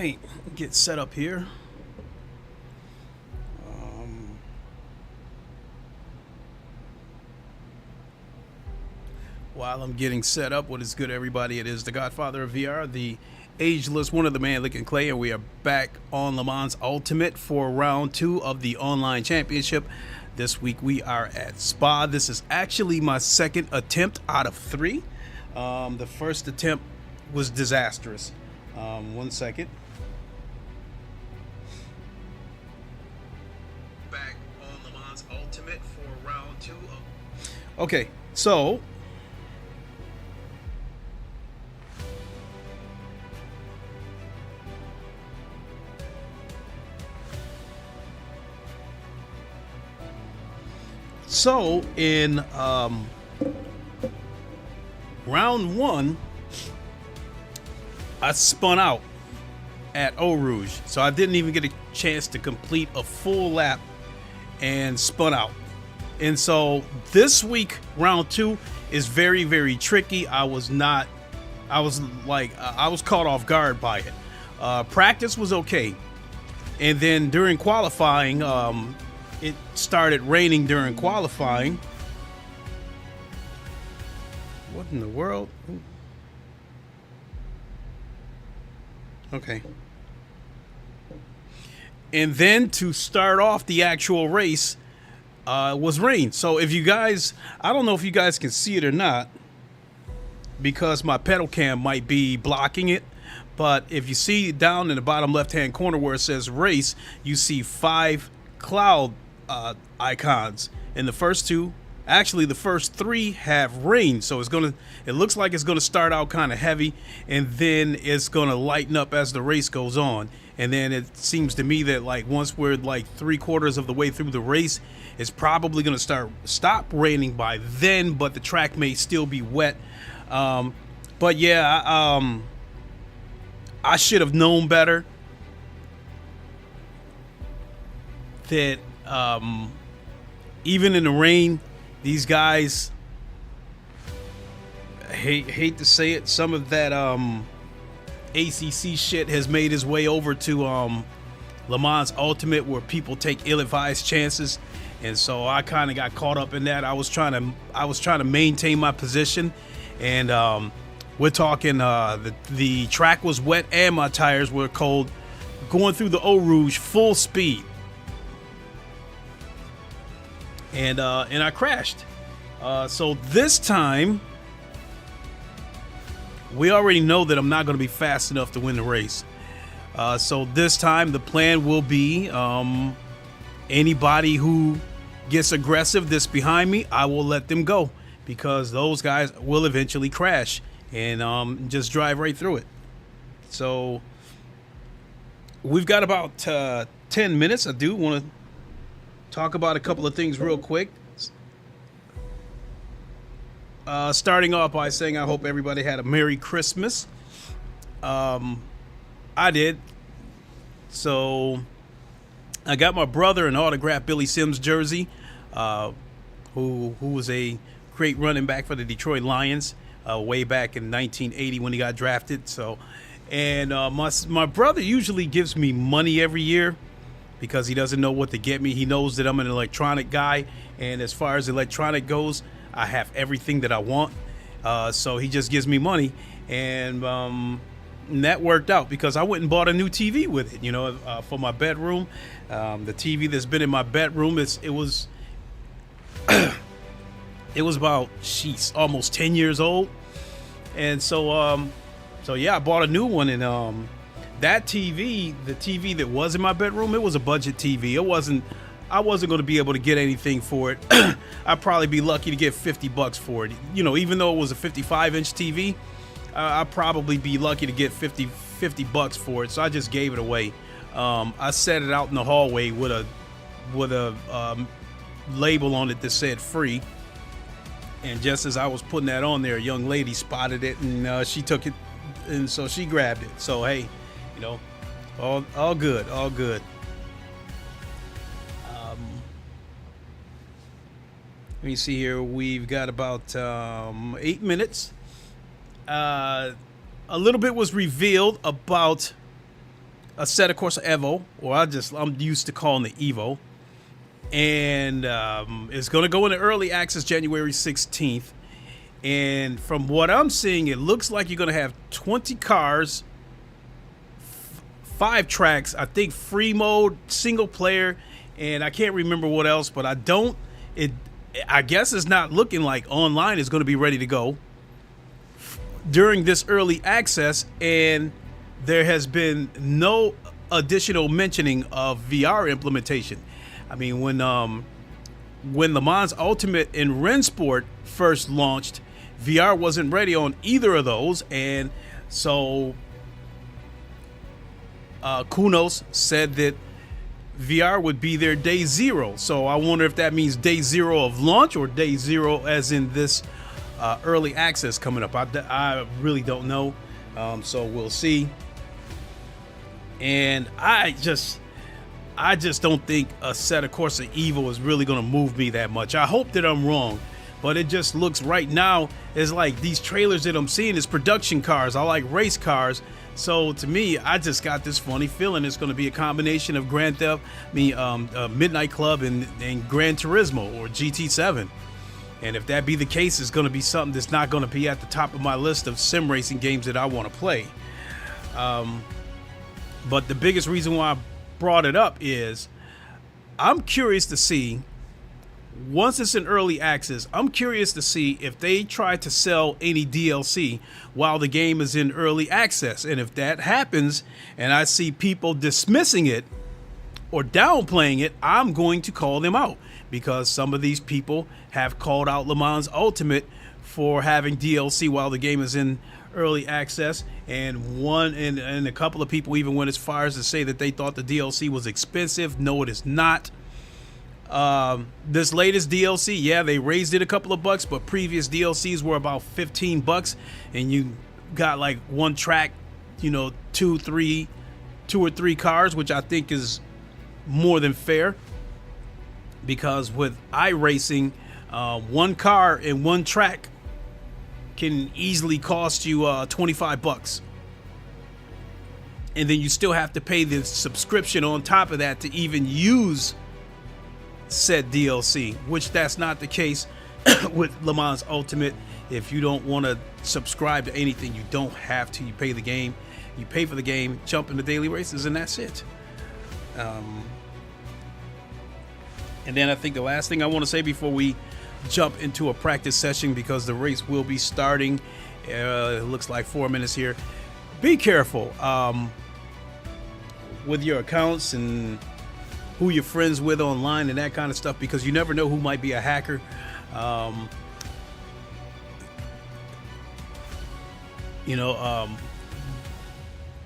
right, get set up here. While I'm getting set up, what is good, everybody? It is the Godfather of VR, the ageless one of the man licking clay, and we are back on LeMans Ultimate for round 2 of the online championship. This week we are at Spa. This is actually my second attempt out of 3. The first attempt was disastrous. 1 second. Back on LeMans Ultimate for round 2 of... Okay, so... So in round 1, I spun out at Eau Rouge, so I didn't even get a chance to complete a full lap and spun out. And so this week, round 2 is very, very tricky. I was caught off guard by it. Practice was okay, and then during qualifying, it started raining during qualifying. What in the world? Okay. And then to start off the actual race was rain. So if you guys, I don't know if you guys can see it or not, because my pedal cam might be blocking it. But if you see down in the bottom left-hand corner where it says race, you see 5 cloud icons, and the first 2, actually the first 3 have rain. So it looks like it's gonna start out kind of heavy, and then it's gonna lighten up as the race goes on. And then it seems to me that like once we're like 3/4 of the way through the race, it's probably gonna stop raining by then, but the track may still be wet. But yeah, I should have known better that even in the rain, these guys, hate to say it, some of that ACC shit has made its way over to LeMans Ultimate, where people take ill-advised chances, and so I kind of got caught up in that. I was trying to maintain my position, and we're talking the track was wet and my tires were cold, going through the Eau Rouge full speed. And I crashed. So this time, we already know that I'm not going to be fast enough to win the race. So this time, the plan will be anybody who gets aggressive that's behind me, I will let them go, because those guys will eventually crash and just drive right through it. So we've got about 10 minutes. I do want to talk about a couple of things real quick. Starting off by saying I hope everybody had a Merry Christmas. I did. So I got my brother an autographed Billy Sims jersey, who was a great running back for the Detroit Lions way back in 1980 when he got drafted. So, and my brother usually gives me money every year, because he doesn't know what to get me. He knows that I'm an electronic guy, and as far as electronic goes, I have everything that I want. So he just gives me money, and that worked out, because I went and bought a new TV with it, you know, for my bedroom. The TV that's been in my bedroom, it was about almost 10 years old, and so yeah, I bought a new one, and that TV, the TV that was in my bedroom, it was a budget TV. I wasn't going to be able to get anything for it. I'd probably be lucky to get $50 for it. You know, even though it was a 55-inch TV, I'd probably be lucky to get $50 for it. So I just gave it away. I set it out in the hallway with a label on it that said free. And just as I was putting that on there, a young lady spotted it, and she took it, and so she grabbed it. So hey, you know, all good, all good. Let me see here. We've got about 8 minutes. A little bit was revealed about Assetto Corsa Evo, or I'm used to calling it Evo, and it's going to go into early access January 16th. And from what I'm seeing, it looks like you're going to have 20 cars, 5 tracks, I think free mode, single player, and I can't remember what else, but I guess it's not looking like online is going to be ready to go during this early access, and there has been no additional mentioning of VR implementation. I mean, when LeMans Ultimate and Rennsport first launched, VR wasn't ready on either of those, and so Kunos said that VR would be their day 0. So I wonder if that means day 0 of launch or day 0 as in this early access coming up. I really don't know, so we'll see. And I just don't think Assetto Corsa Evo is really going to move me that much. I hope that I'm wrong, but it just looks right now is like these trailers that I'm seeing is production cars. I like race cars. So to me, I just got this funny feeling it's going to be a combination of Grand Theft, Midnight Club, and Gran Turismo or GT7. And if that be the case, it's going to be something that's not going to be at the top of my list of sim racing games that I want to play. But the biggest reason why I brought it up is I'm curious to see, once it's in early access, I'm curious to see if they try to sell any DLC while the game is in early access. And if that happens and I see people dismissing it or downplaying it, I'm going to call them out, because some of these people have called out LeMans Ultimate for having DLC while the game is in early access, and a couple of people even went as far as to say that they thought the DLC was expensive. No, it is not. This latest DLC, yeah, they raised it a couple of bucks, but previous DLCs were about $15, and you got like one track, two or three cars, which I think is more than fair, because with iRacing, one car and one track can easily cost you $25, and then you still have to pay the subscription on top of that to even use said DLC, which that's not the case with LeMans Ultimate. If you don't want to subscribe to anything, you don't have to. You pay the game, you pay for the game, jump into daily races, and that's it. And then I think the last thing I want to say before we jump into a practice session, because the race will be starting, it looks like 4 minutes here. Be careful with your accounts and who you're friends with online and that kind of stuff, because you never know who might be a hacker.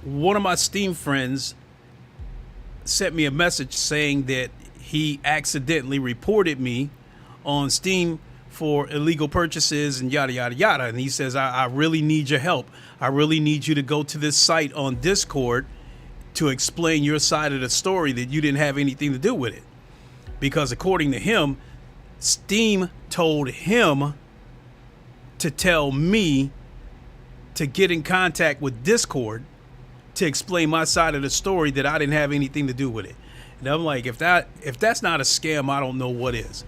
One of my Steam friends sent me a message saying that he accidentally reported me on Steam for illegal purchases and yada yada yada, and he says, I really need your help. I really need you to go to this site on Discord to explain your side of the story, that you didn't have anything to do with it, because according to him, Steam told him to tell me to get in contact with Discord to explain my side of the story, that I didn't have anything to do with it. And I'm like, if that's not a scam, I don't know what is.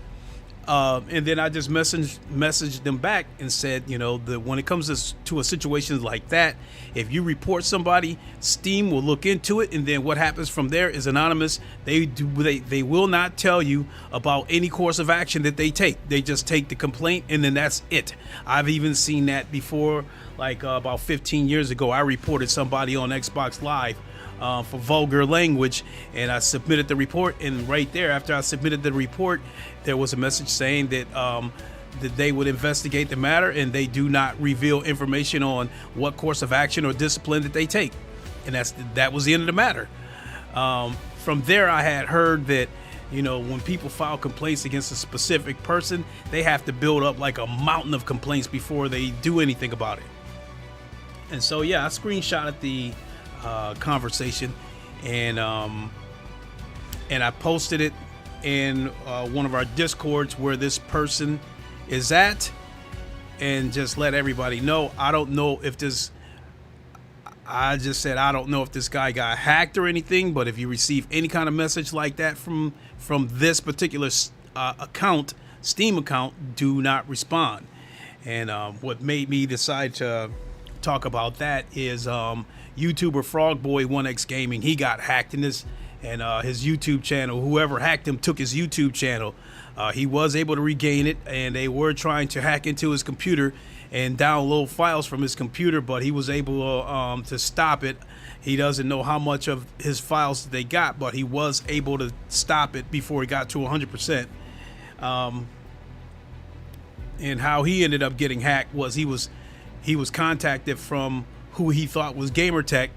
And then I just messaged them back and said, when it comes to a situation like that, if you report somebody, Steam will look into it, and then what happens from there is anonymous. They will not tell you about any course of action that they take. They just take the complaint, and then that's it. I've even seen that before, like about 15 years ago. I reported somebody on Xbox Live for vulgar language, and I submitted the report, and right there, after I submitted the report, there was a message saying that that they would investigate the matter, and they do not reveal information on what course of action or discipline that they take. And that was the end of the matter. From there, I had heard that when people file complaints against a specific person, they have to build up like a mountain of complaints before they do anything about it. And so yeah, I screenshotted the conversation, and I posted it in one of our Discords where this person is at, and just let everybody know. I don't know if I just said, I don't know if this guy got hacked or anything, but if you receive any kind of message like that from this particular account, Steam account, do not respond. And what made me decide to talk about that is YouTuber Frogboy1X Gaming. He got hacked in his YouTube channel. Whoever hacked him took his YouTube channel. He was able to regain it, and they were trying to hack into his computer and download files from his computer, but he was able to stop it. He doesn't know how much of his files they got, but he was able to stop it before he got to 100%. And how he ended up getting hacked was he was contacted from who he thought was Gamertech,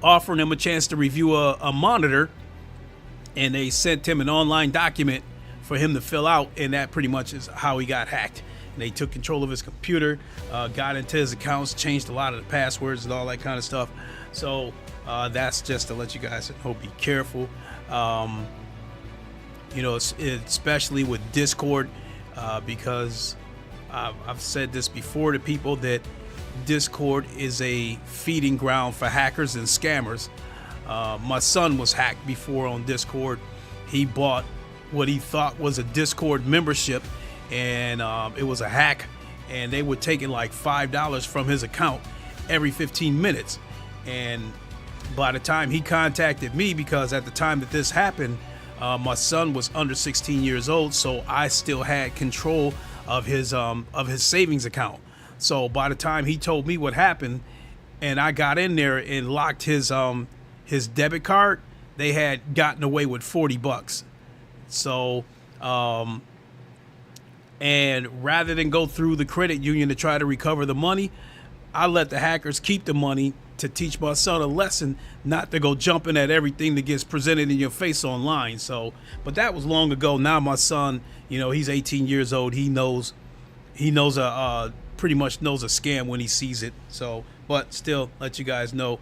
offering him a chance to review a monitor, and they sent him an online document for him to fill out, and that pretty much is how he got hacked. And they took control of his computer, got into his accounts, changed a lot of the passwords and all that kind of stuff. So that's just to let you guys know, be careful. You know, especially with Discord, because I've said this before to people that Discord is a feeding ground for hackers and scammers. My son was hacked before on Discord. He bought what he thought was a Discord membership, and it was a hack, and they were taking like $5 from his account every 15 minutes. And by the time he contacted me, because at the time that this happened, my son was under 16 years old, so I still had control of his savings account. So by the time he told me what happened, and I got in there and locked his debit card, they had gotten away with $40. So and rather than go through the credit union to try to recover the money, I let the hackers keep the money to teach my son a lesson, not to go jumping at everything that gets presented in your face online. So, but that was long ago. Now my son, you know, he's 18 years old. He knows pretty much knows a scam when he sees it. So, but still, let you guys know,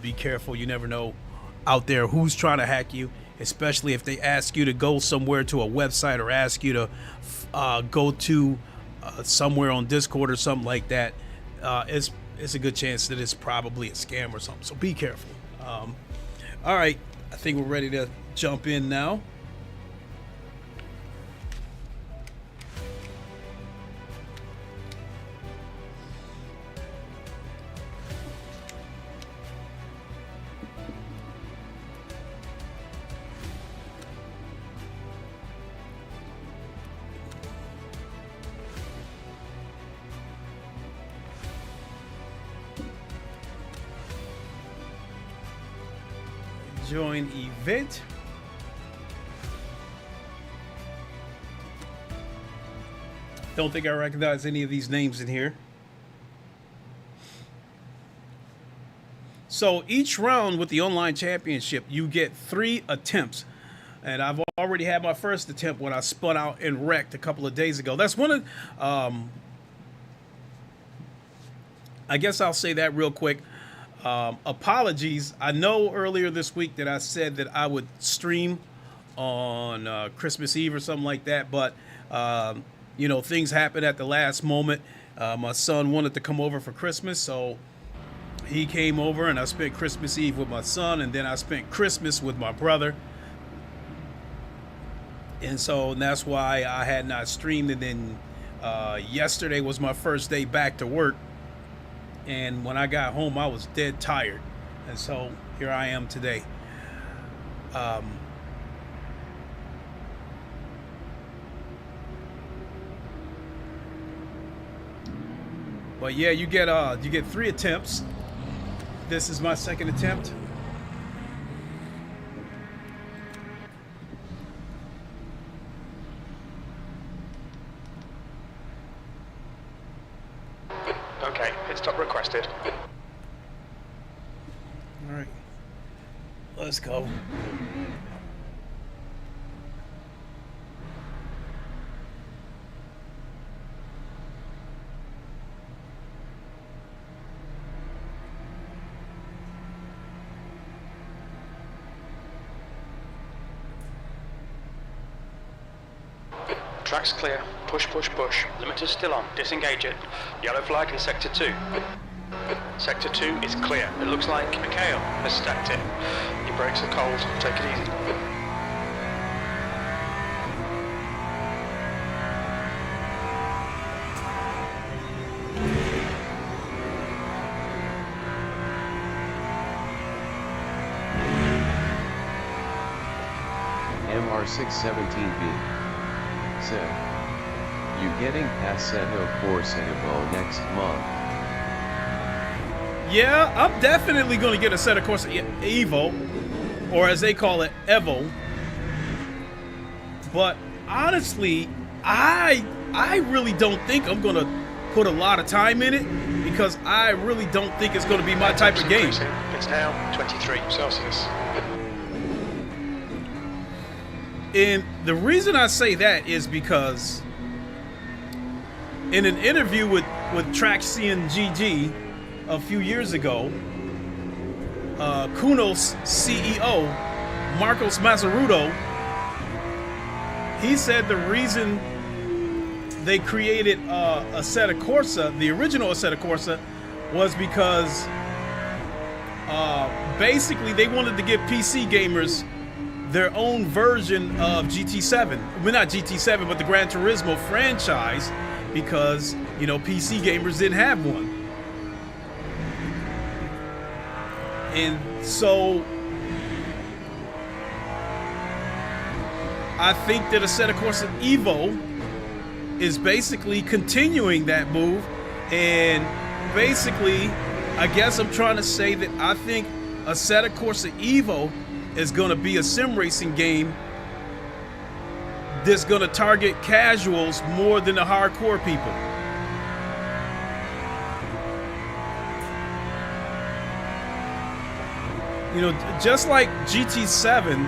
be careful. You never know out there who's trying to hack you, especially if they ask you to go somewhere to a website or ask you to go to somewhere on Discord or something like that. It's a good chance that it's probably a scam or something. So be careful. All right, I think we're ready to jump in now. Join event. Don't think I recognize any of these names in here. So each round with the online championship, you get 3 attempts. And I've already had my first attempt when I spun out and wrecked a couple of days ago. That's one of, I guess I'll say that real quick. Apologies. I know earlier this week that I said that I would stream on Christmas Eve or something like that, but you know, things happened at the last moment. My son wanted to come over for Christmas, so he came over and I spent Christmas Eve with my son, and then I spent Christmas with my brother. And so that's why I had not streamed. And then yesterday was my first day back to work. And when I got home, I was dead tired. And so here I am today. But yeah, you get 3 attempts. This is my second attempt. Okay, pit stop requested. All right, let's go. Track's clear. Push, push, push. Limiter's still on. Disengage it. Yellow flag in sector 2. Sector 2 is clear. It looks like Mikhail has stacked it. Your brakes are cold. Take it easy. MR617B said, "You getting Assetto Corsa next month?" Yeah, I'm definitely going to get a set of Corsair Evo, or as they call it, Evo. But honestly, I really don't think I'm going to put a lot of time in it, because I really don't think it's going to be my type of game. It's now 23 Celsius. And the reason I say that is because in an interview with Traxian GG a few years ago, Kuno's CEO, Marcos Mazzaruto, he said the reason they created Assetto Corsa, the original Assetto Corsa, was because basically they wanted to give PC gamers their own version of GT7. Well, not GT7, but the Gran Turismo franchise, because, you know, PC gamers didn't have one. And so I think that Assetto Corsa Evo is basically continuing that move, and basically I guess I'm trying to say that I think Assetto Corsa Evo is going to be a sim racing game that's going to target casuals more than the hardcore people. You know, just like GT7,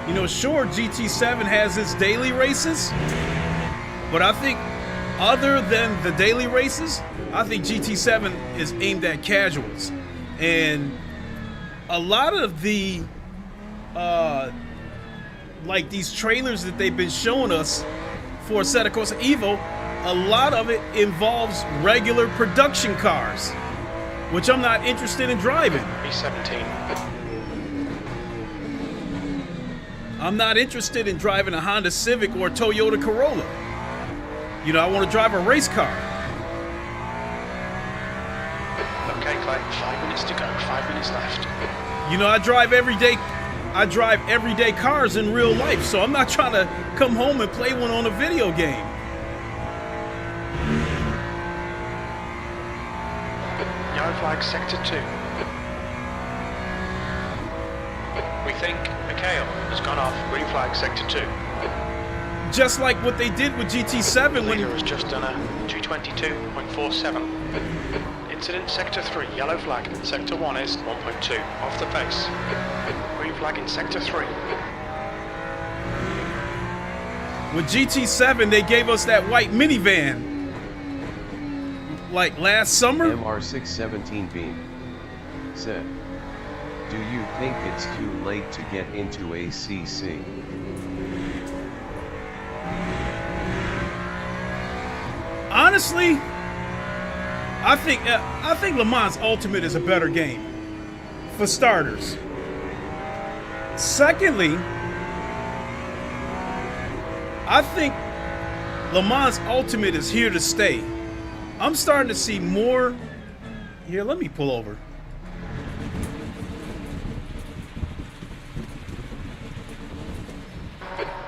you know, sure, GT7 has its daily races, but I think other than the daily races, I think GT7 is aimed at casuals. And a lot of the like these trailers that they've been showing us for Assetto Corsa Evo, a lot of it involves regular production cars, which I'm not interested in driving. B17. I'm not interested in driving a Honda Civic or a Toyota Corolla. You know, I want to drive a race car. Okay, Clay, 5 minutes to go, 5 minutes left. You know, I drive everyday cars in real life, so I'm not trying to come home and play one on a video game. Yellow flag, sector 2. We think Mikhail has gone off. Green flag, sector 2. Just like what they did with GT7 when Leader has just done a G22.47. Incident sector 3, yellow flag. Sector 1 is 1.2, off the pace. Green flag in sector 3. with GT7 they gave us that white minivan like last summer. MR617B said, "Do you think it's too late to get into ACC?" Honestly, I think LeMans Ultimate is a better game, for starters. Secondly, I think LeMans Ultimate is here to stay. I'm starting to see more. Here, let me pull over.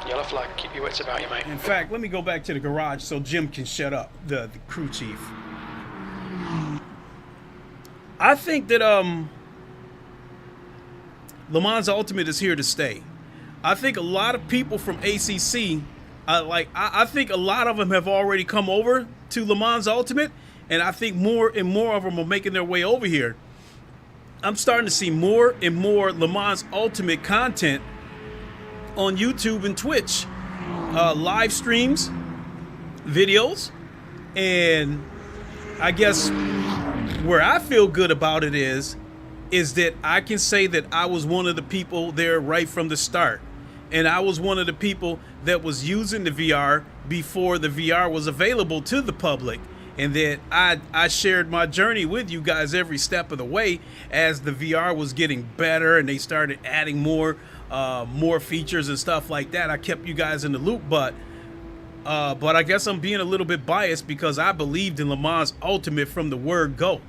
Yellow flag, keep your wits about you, mate. In fact, let me go back to the garage so Jim can shut up, the crew chief. I think that LeMans Ultimate is here to stay. I think a lot of people from ACC, I think a lot of them have already come over to LeMans Ultimate, and I think more and more of them are making their way over here. I'm starting to see more and more LeMans Ultimate content on YouTube and Twitch, live streams, videos, and I guess where I feel good about it is that I can say that I was one of the people there right from the start, and I was one of the people that was using the VR before the VR was available to the public, and that I shared my journey with you guys every step of the way as the VR was getting better and they started adding more features and stuff like that. I kept you guys in the loop, but I guess I'm being a little bit biased because I believed in LeMans Ultimate from the word go,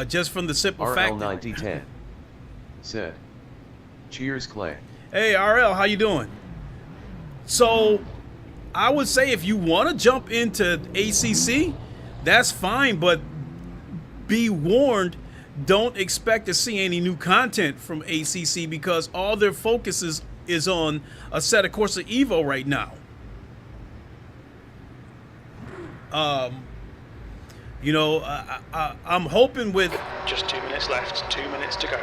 just from the simple fact. RL9010 said, "Cheers, Clay." Hey RL, how you doing? So I would say if you want to jump into ACC, that's fine, but be warned, don't expect to see any new content from ACC because all their focus is on Assetto Corsa Evo right now. You know, I'm hoping with Just 2 minutes left, 2 minutes to go.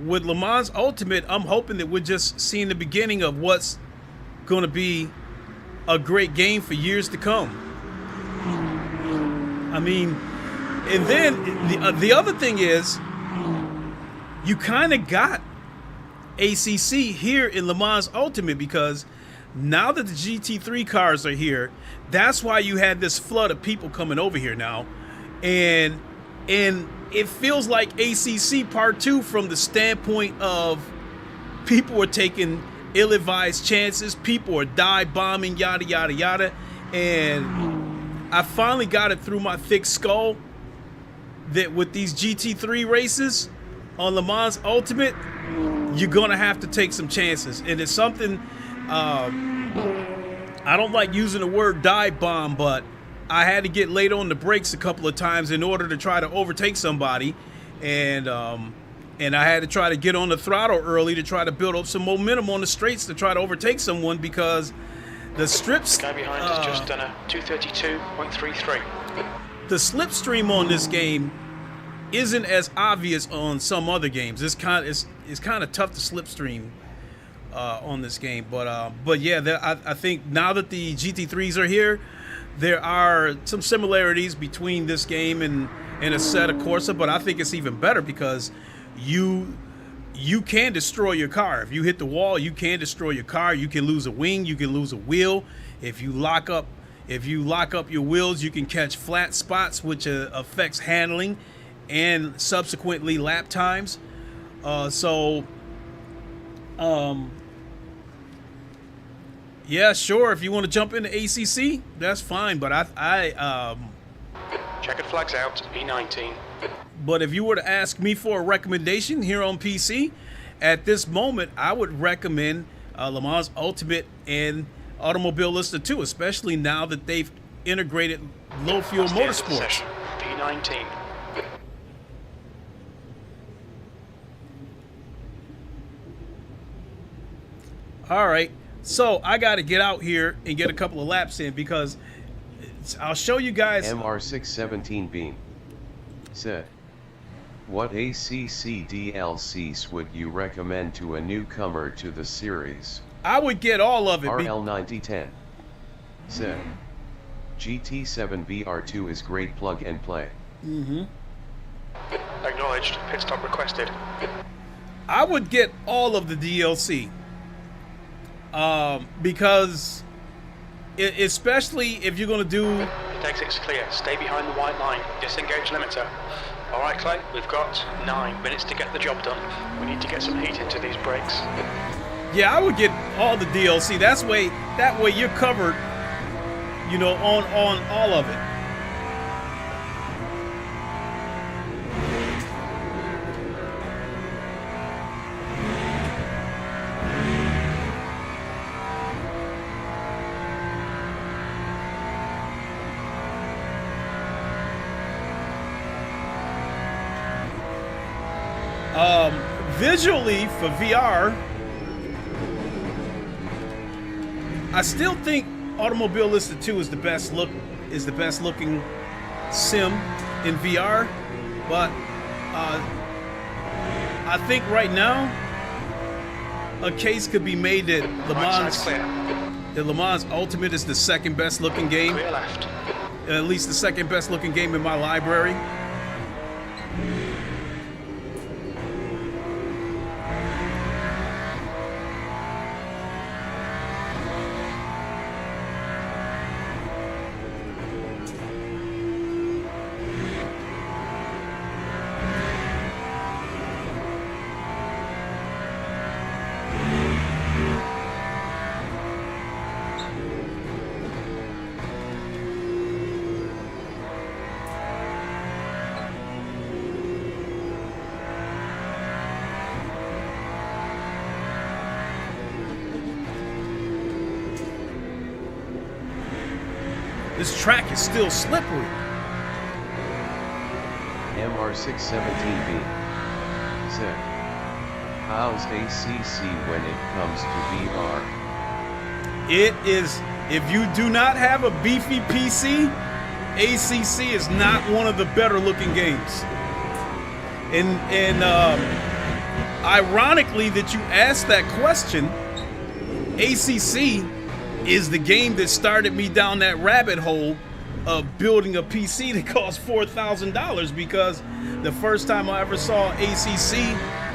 With LeMans Ultimate, I'm hoping that we're just seeing the beginning of what's going to be a great game for years to come. I mean, and then the other thing is, you kind of got ACC here in LeMans Ultimate because now that the GT3 cars are here, that's why you had this flood of people coming over here now, and it feels like ACC Part 2 from the standpoint of people are taking ill-advised chances, people are dive bombing, yada yada yada, and I finally got it through my thick skull that with these GT3 races on LeMans Ultimate, you're gonna have to take some chances, and it's something I don't like using the word dive bomb, but I had to get late on the brakes a couple of times in order to try to overtake somebody, and I had to try to get on the throttle early to try to build up some momentum on the straights to try to overtake someone because the strips. The guy behind has just done a 232.33. The slipstream on this game isn't as obvious on some other games. It's kind of tough to slipstream on this game, but yeah, I think now that the GT3s are here, there are some similarities between this game and Assetto Corsa, but I think it's even better because you can destroy your car. If you hit the wall, you can destroy your car. You can lose a wing, you can lose a wheel. If you lock up your wheels, you can catch flat spots, which affects handling and subsequently lap times. Yeah, sure. If you want to jump into ACC, that's fine. But Checkered flags out, E19. But if you were to ask me for a recommendation here on PC, at this moment, I would recommend LeMans Ultimate and Automobilista 2, especially now that they've integrated low fuel motorsports. P19. All right. So I got to get out here and get a couple of laps in because I'll show you guys. MR617 Beam said, "What ACC DLCs would you recommend to a newcomer to the series?" I would get all of it. RL9010 said, "GT7 VR2 is great plug and play." Acknowledged. Pit stop requested. I would get all of the DLC. Because especially if you're going to do... Pit exit's clear. Stay behind the white line. Disengage limiter. Alright Clay, we've got 9 minutes to get the job done. We need to get some heat into these brakes. Yeah, I would get all the DLC. That way you're covered, you know, on all of it. Visually for VR, I still think Automobilista 2 is the best looking sim in VR, but I think right now a case could be made that LeMans Ultimate is the second best looking game. Clear left. At least the second best looking game in my library. This track is still slippery. MR617B. Said. How's ACC when it comes to VR? It is, if you do not have a beefy PC, ACC is not one of the better looking games. And ironically that you asked that question, ACC is the game that started me down that rabbit hole of building a PC that cost $4,000, because the first time I ever saw ACC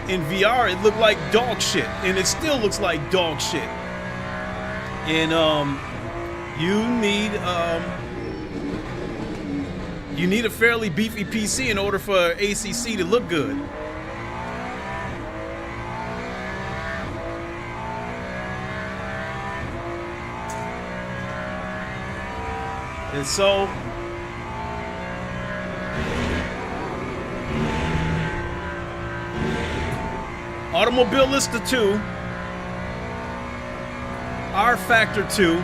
in VR, it looked like dog shit, and it still looks like dog shit. And you need a fairly beefy PC in order for ACC to look good. And so Automobilista 2, R Factor 2,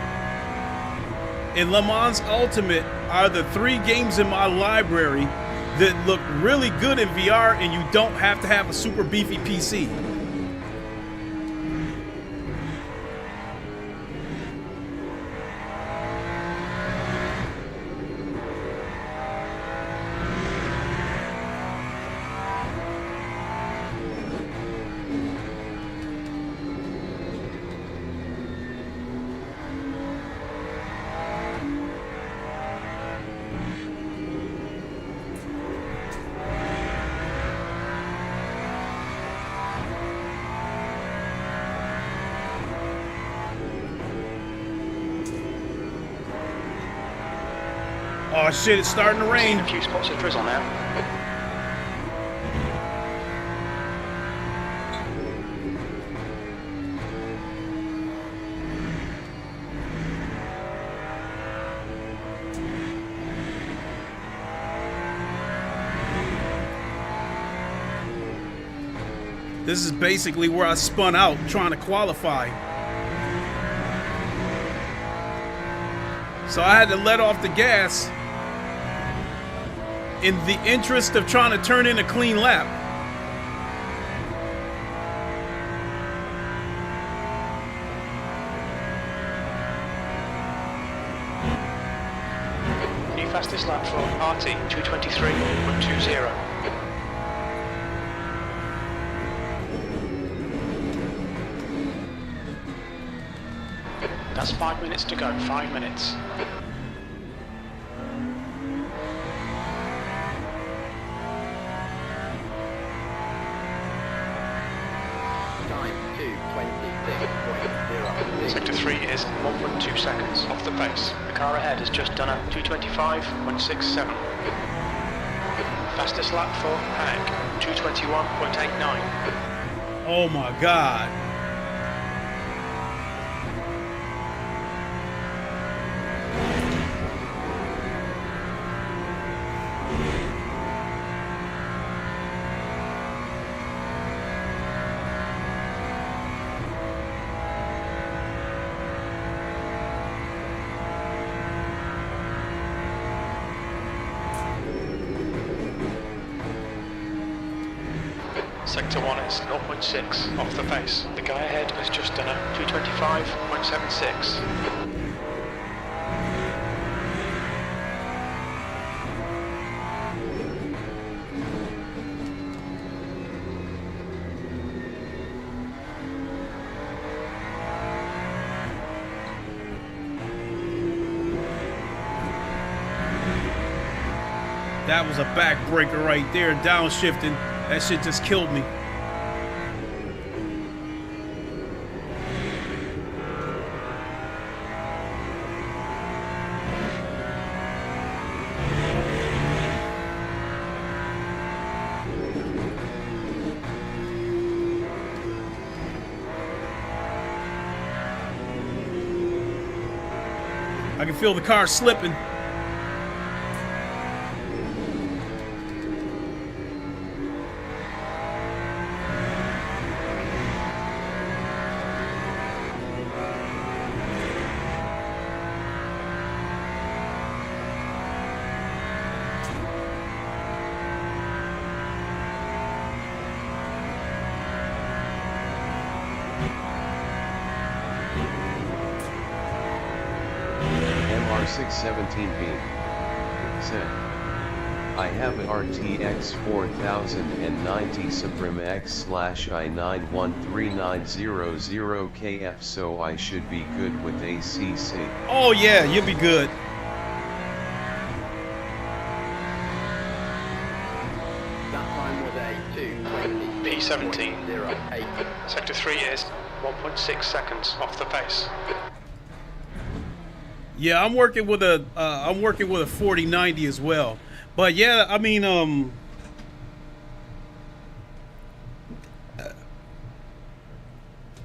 and LeMans Ultimate are the 3 games in my library that look really good in VR, and you don't have to have a super beefy PC. Oh shit, it's starting to rain. A few spots of drizzle now. This is basically where I spun out trying to qualify. So I had to let off the gas in the interest of trying to turn in a clean lap. New fastest lap for RT 223.20. That's 5 minutes to go, 5 minutes. Sector 3 is 1.2 seconds off the pace. The car ahead has just done a 225.67. Fastest lap for Hank, 221.89. Oh my God. Sector 1 is 0.6 off the pace. The guy ahead has just done a 225.76. That was a backbreaker right there, downshifting. That shit just killed me. I can feel the car slipping. MR617 beam. Said. I have an RTX 4090 Supreme X/i9139000KF, so I should be good with ACC. Oh yeah, you'll be good. That time was a 2:20. P17. 08. Sector 3 is 1.6 seconds off the pace. Yeah, I'm working with a 4090 as well. But yeah, I mean,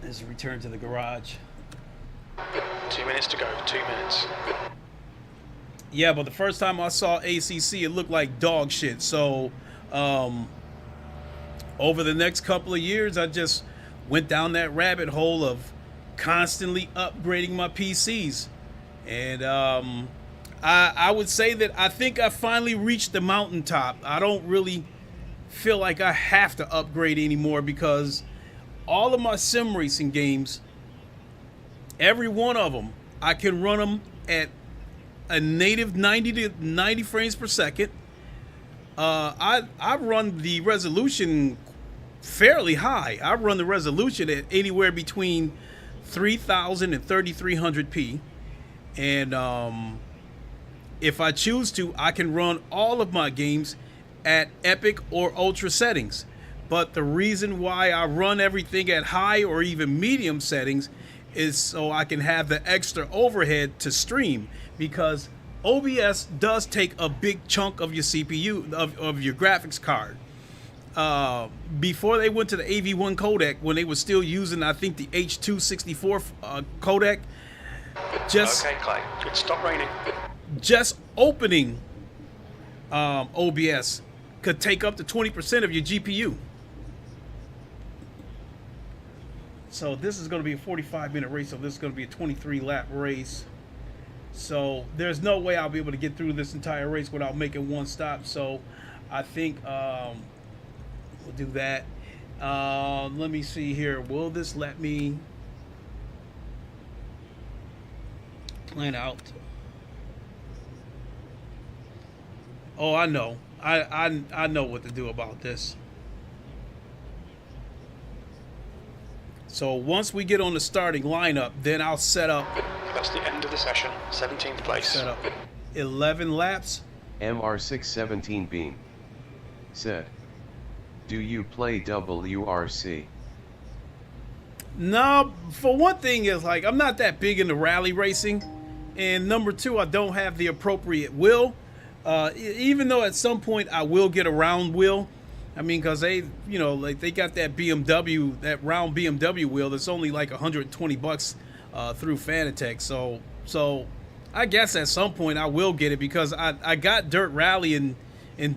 let's return to the garage. 2 minutes to go, 2 minutes. Yeah, but the first time I saw ACC, it looked like dog shit. So, over the next couple of years, I just went down that rabbit hole of constantly upgrading my PCs. And I would say that I think I finally reached the mountaintop. I don't really feel like I have to upgrade anymore because all of my sim racing games, every one of them, I can run them at a native 90 to 90 frames per second. I run the resolution fairly high. I run the resolution at anywhere between 3000 and 3300p. And if I choose to, I can run all of my games at epic or ultra settings. But the reason why I run everything at high or even medium settings is so I can have the extra overhead to stream, because OBS does take a big chunk of your CPU, of your graphics card. Before they went to the AV1 codec, when they were still using, I think, the H.264 codec, Okay, Clay, it's stopped raining. just opening OBS could take up to 20% of your GPU. So this is going to be a 45-minute race, so this is going to be a 23-lap race. So there's no way I'll be able to get through this entire race without making one stop. So I think we'll do that. Let me see here. Will this let me plan out? Oh, I know. I know what to do about this. So once we get on the starting lineup, then I'll set up. That's the end of the session, 17th place. Set up 11 laps. MR617 beam. Said. Do you play WRC? No, for one thing is, like, I'm not that big into rally racing, and number two, I don't have the appropriate wheel. Even though at some point I will get a round wheel. I mean, because they, you know, like, they got that BMW, that round BMW wheel that's only like $120 through Fanatec. So I guess at some point I will get it, because I got Dirt Rally and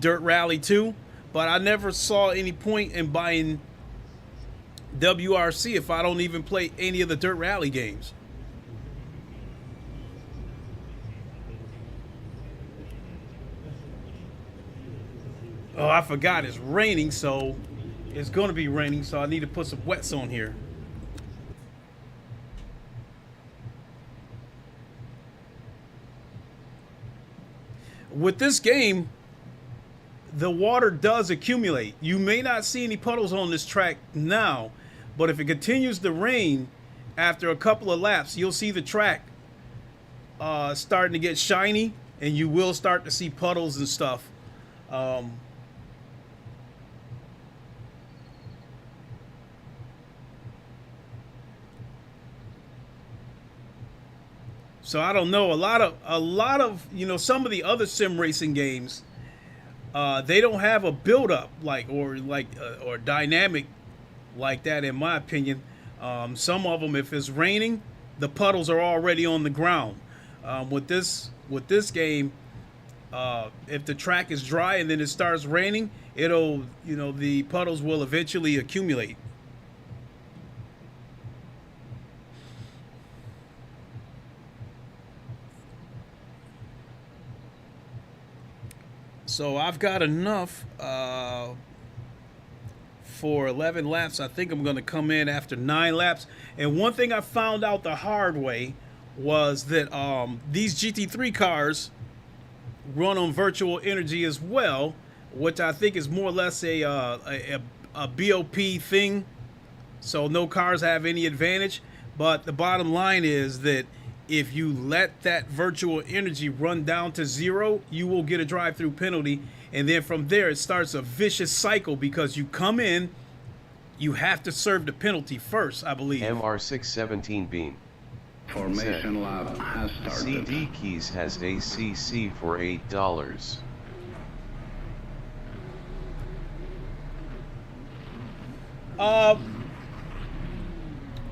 Dirt Rally 2, but I never saw any point in buying WRC if I don't even play any of the Dirt Rally games. Oh, I forgot, it's raining, so it's going to be raining, so I need to put some wets on here. With this game, the water does accumulate. You may not see any puddles on this track now, but if it continues to rain after a couple of laps, you'll see the track starting to get shiny, and you will start to see puddles and stuff. So I don't know. A lot of you know, some of the other sim racing games, they don't have a build up or dynamic like that, in my opinion. Some of them, if it's raining, the puddles are already on the ground. With this game, if the track is dry and then it starts raining, it'll, you know, the puddles will eventually accumulate. So I've got enough for 11 laps. I think I'm going to come in after 9 laps. And one thing I found out the hard way was that these GT3 cars run on virtual energy as well, which I think is more or less a BOP thing. So no cars have any advantage. But the bottom line is that if you let that virtual energy run down to 0, you will get a drive-through penalty. And then from there, it starts a vicious cycle because you come in, you have to serve the penalty first, I believe. MR617 beam. Formation lab has started. CD Keys has ACC for $8.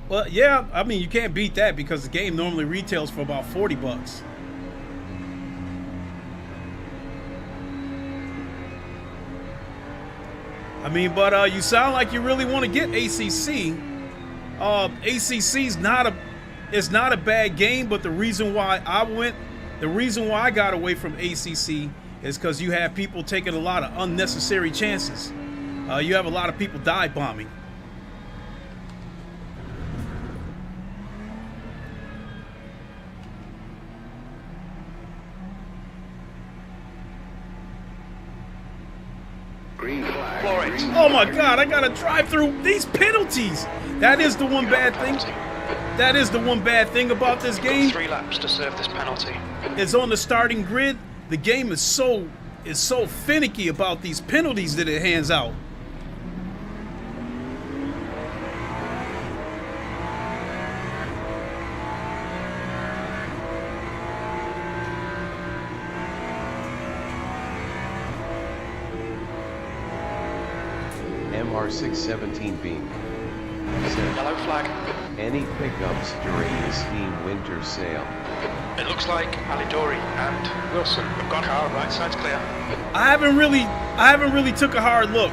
Well, yeah, I mean, you can't beat that because the game normally retails for about 40 bucks. I mean, but you sound like you really want to get ACC. ACC's not a bad game, but the reason why I got away from ACC is because you have people taking a lot of unnecessary chances. You have a lot of people dive bombing. Green flag. Floor it. Green Oh my flag. God, I gotta drive through these penalties. That is the one bad thing. That is the one bad thing about this You've got game. 3 laps to serve this penalty. It's on the starting grid. The game is so finicky about these penalties that it hands out. MR617 beam. Yellow flag. Any pickups during the Steam winter sale? It looks like Alidori and Wilson have got car. Right side's clear. I haven't really took a hard look.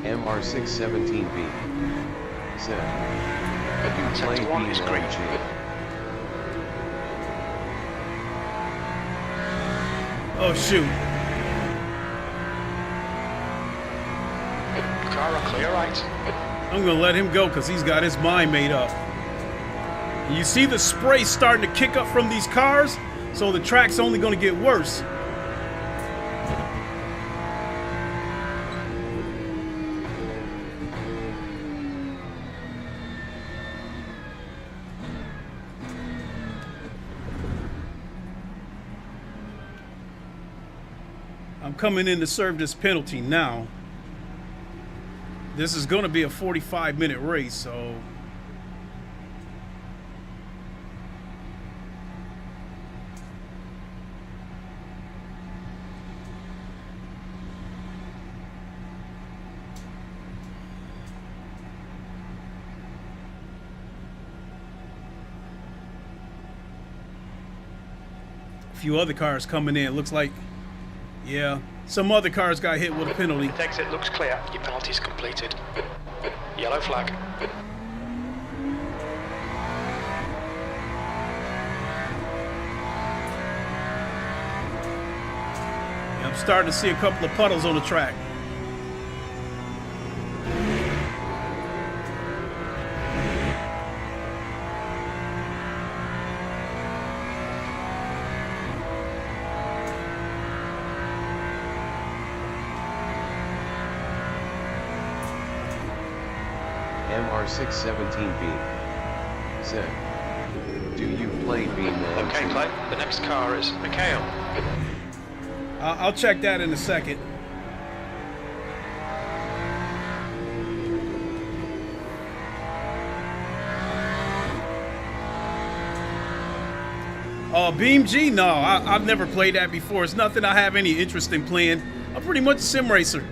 MR617B. Set. You play Sector 1 is green. B1G. Oh shoot. Car are clear right. I'm gonna let him go because he's got his mind made up. You see the spray starting to kick up from these cars, so the track's only gonna get worse. I'm coming in to serve this penalty now. This is going to be a 45-minute race, so a few other cars coming in. Looks like, yeah, some other cars got hit with a penalty. The exit looks clear. Your penalty's completed. Yellow flag. I'm starting to see a couple of puddles on the track. R617 Beam. Said. Do you play Beam Man? Okay, Clay. The next car is Mikhail. I'll check that in a second. Beam G? No, I've never played that before. It's nothing I have any interest in playing. I'm pretty much a sim racer.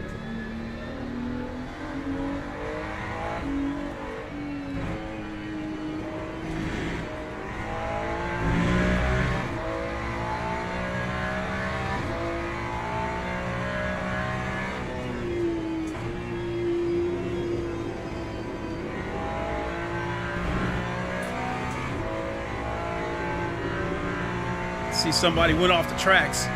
See, somebody went off the tracks.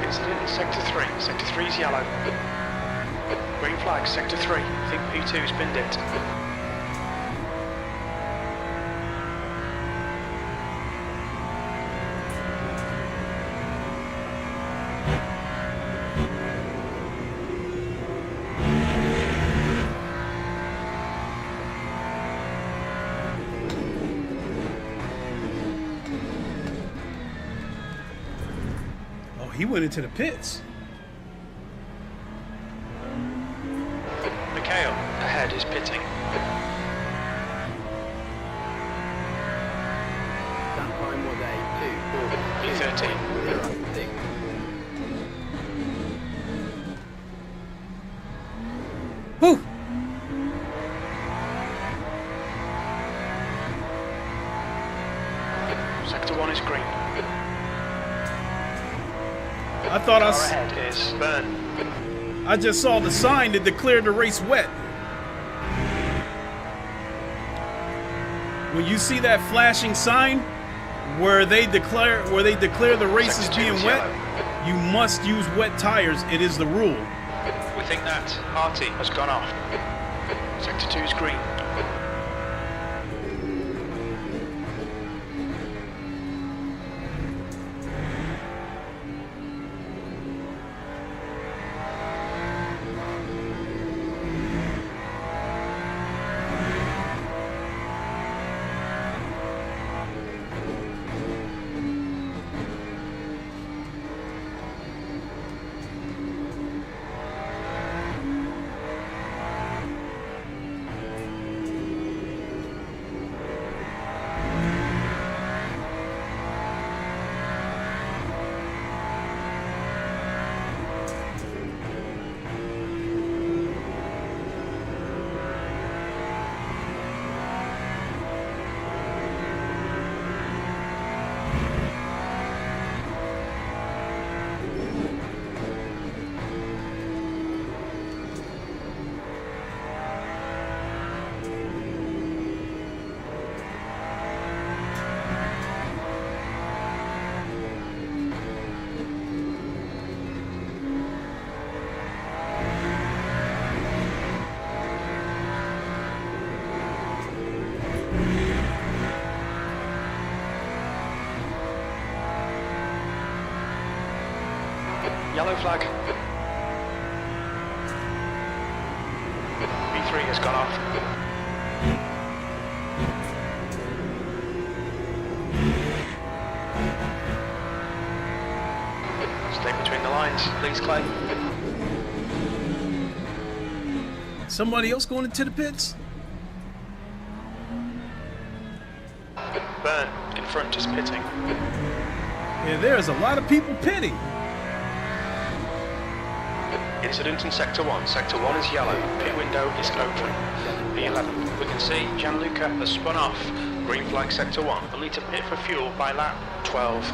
Incident in Sector 3. Sector 3 is yellow. Green flag, Sector 3. I think P2's binned it. Oh, he went into the pits. Mikhail, ahead is pitting. That time was a 2:13. 2:14.06. Whew. Sector 1 is green. I thought Car ahead is burn. I just saw the sign that declared the race wet. When you see that flashing sign where they declare the race is being wet, you must use wet tires. It is the rule. We think that RT has gone off. Sector 2 is green. Yellow flag. B3 has gone off. Stay between the lines, please, Clay. Somebody else going into the pits? Burn in front is pitting. Yeah, there's a lot of people pitting. Incident in Sector 1. Sector 1 is yellow. Pit window is open. P11. We can see Gianluca has spun off. Green flag Sector 1. We'll need to pit for fuel by lap 12.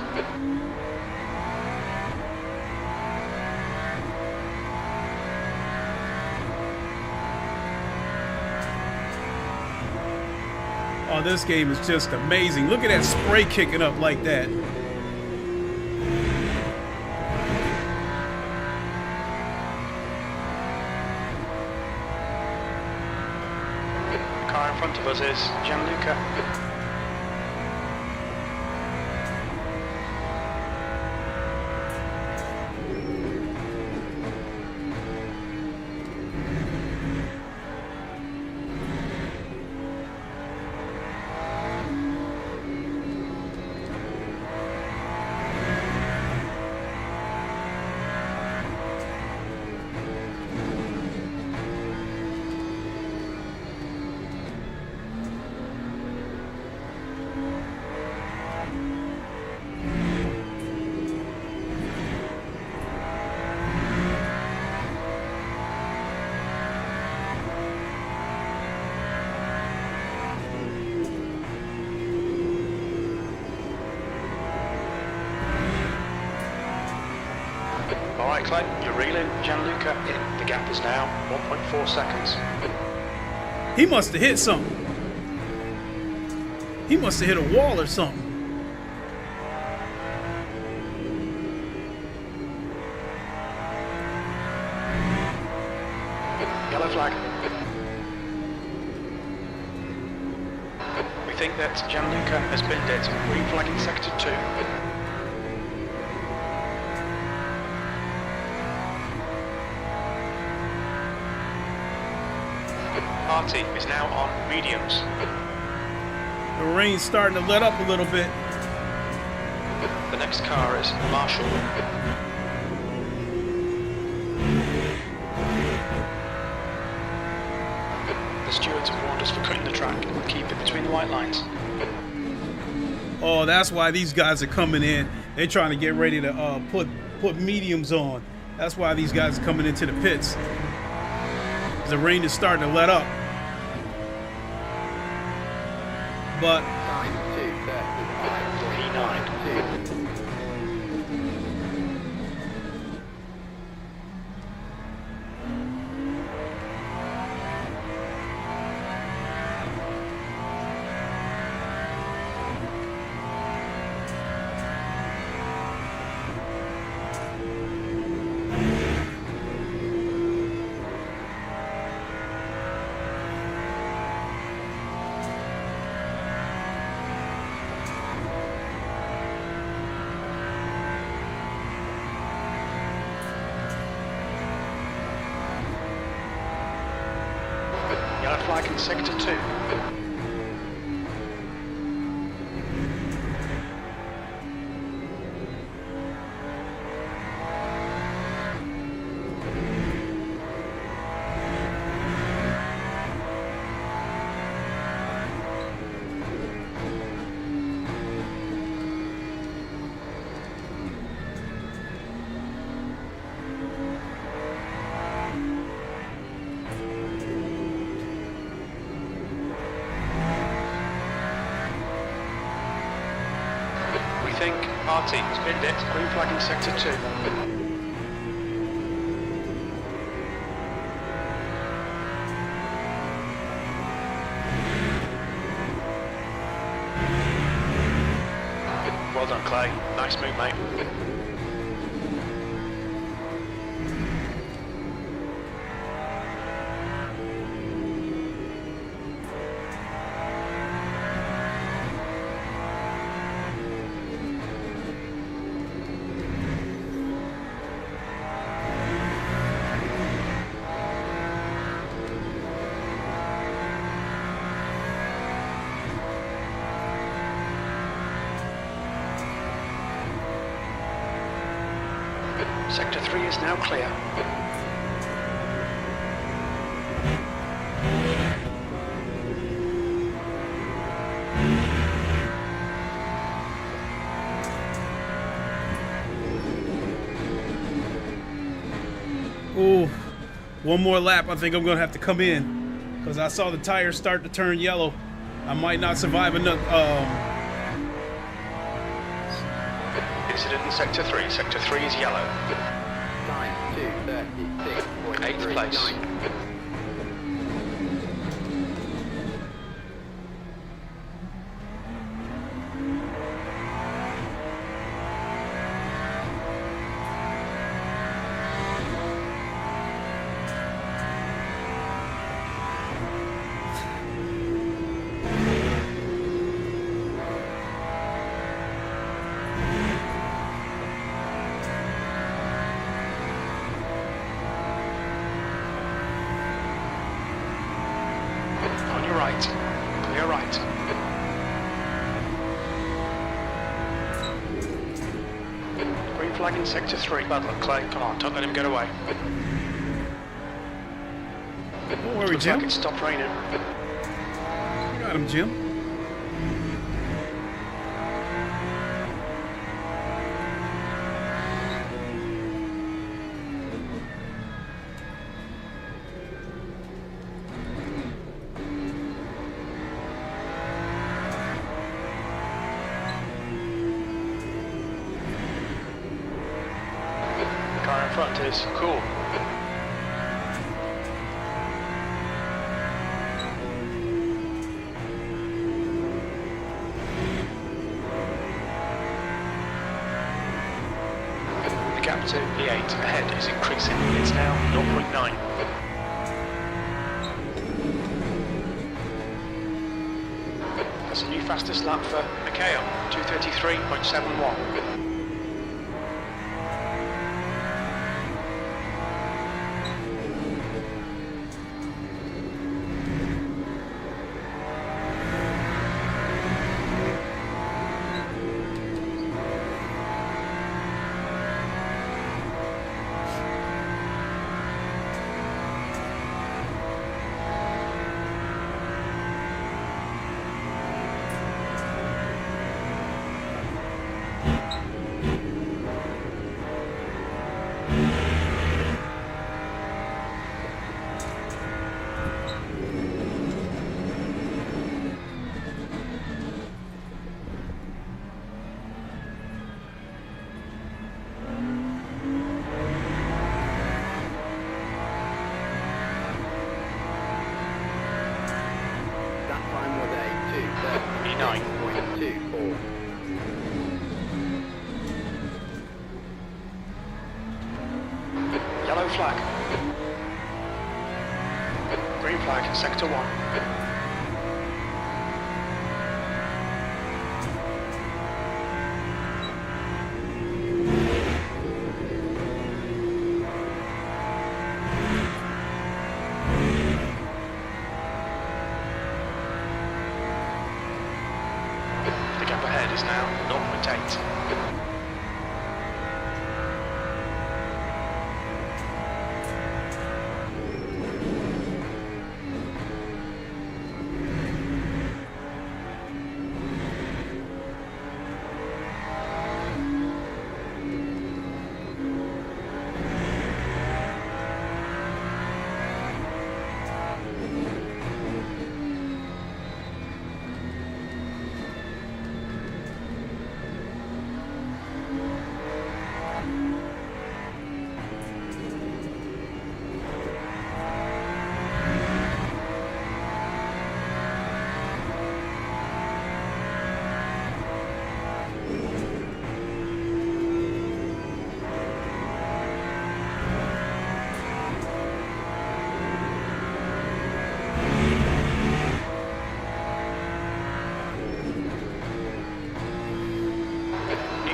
Oh, this game is just amazing. Look at that spray kicking up like that. in front of us is Gianluca. Alright Clay, you're reeling Gianluca in. The gap is now 1.4 seconds. He must have hit something. He must have hit a wall or something. Yellow flag. We think that Gianluca has binned it. Green flag in sector 2. Party is now on mediums. The rain's starting to let up a little bit. The next car is Marshall. The stewards have warned us for cutting the track. Keep it between the white lines. Oh, that's why these guys are coming in. They're trying to get ready to put mediums on. That's why these guys are coming into the pits. The rain is starting to let up. But Time 2:35.92. Yellow flag in sector 2. Think Party has binned it. Green flag in sector 2. Well done, Clay. Nice move, mate. Sector 3 is now clear. ooh, one more lap. I think I'm gonna have to come in because I saw the tires start to turn yellow. I might not survive another. Incident in sector 3. Sector 3 is yellow. Time 2:36.39. 8th place. right. Clear right. Green flag in sector 3. Bad luck, Clay. Come on, don't let him get away. Don't worry, Looks Jim. like it stopped raining. You got him, Jim. Car in front is cool. The gap to E8 ahead is increasing. It's now 0.9. That's a new fastest lap for Mikhail, 2:33.71. That time was a 2:39.24. Yellow flag. Green flag, sector 1. The gap ahead is now 0.8.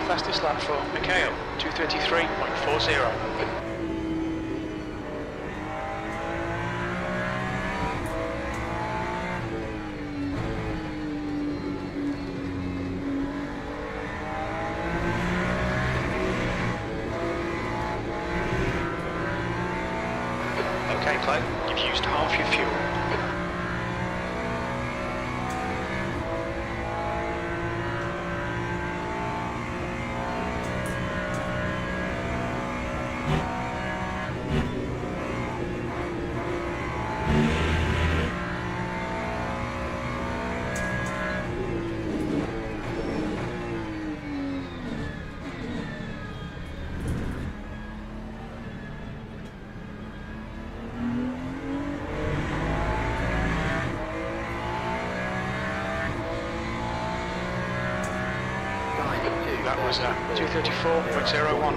Fastest lap for Mikhail, 2:33.40. Okay, Clay, you've used half your fuel. That was 2:34.01.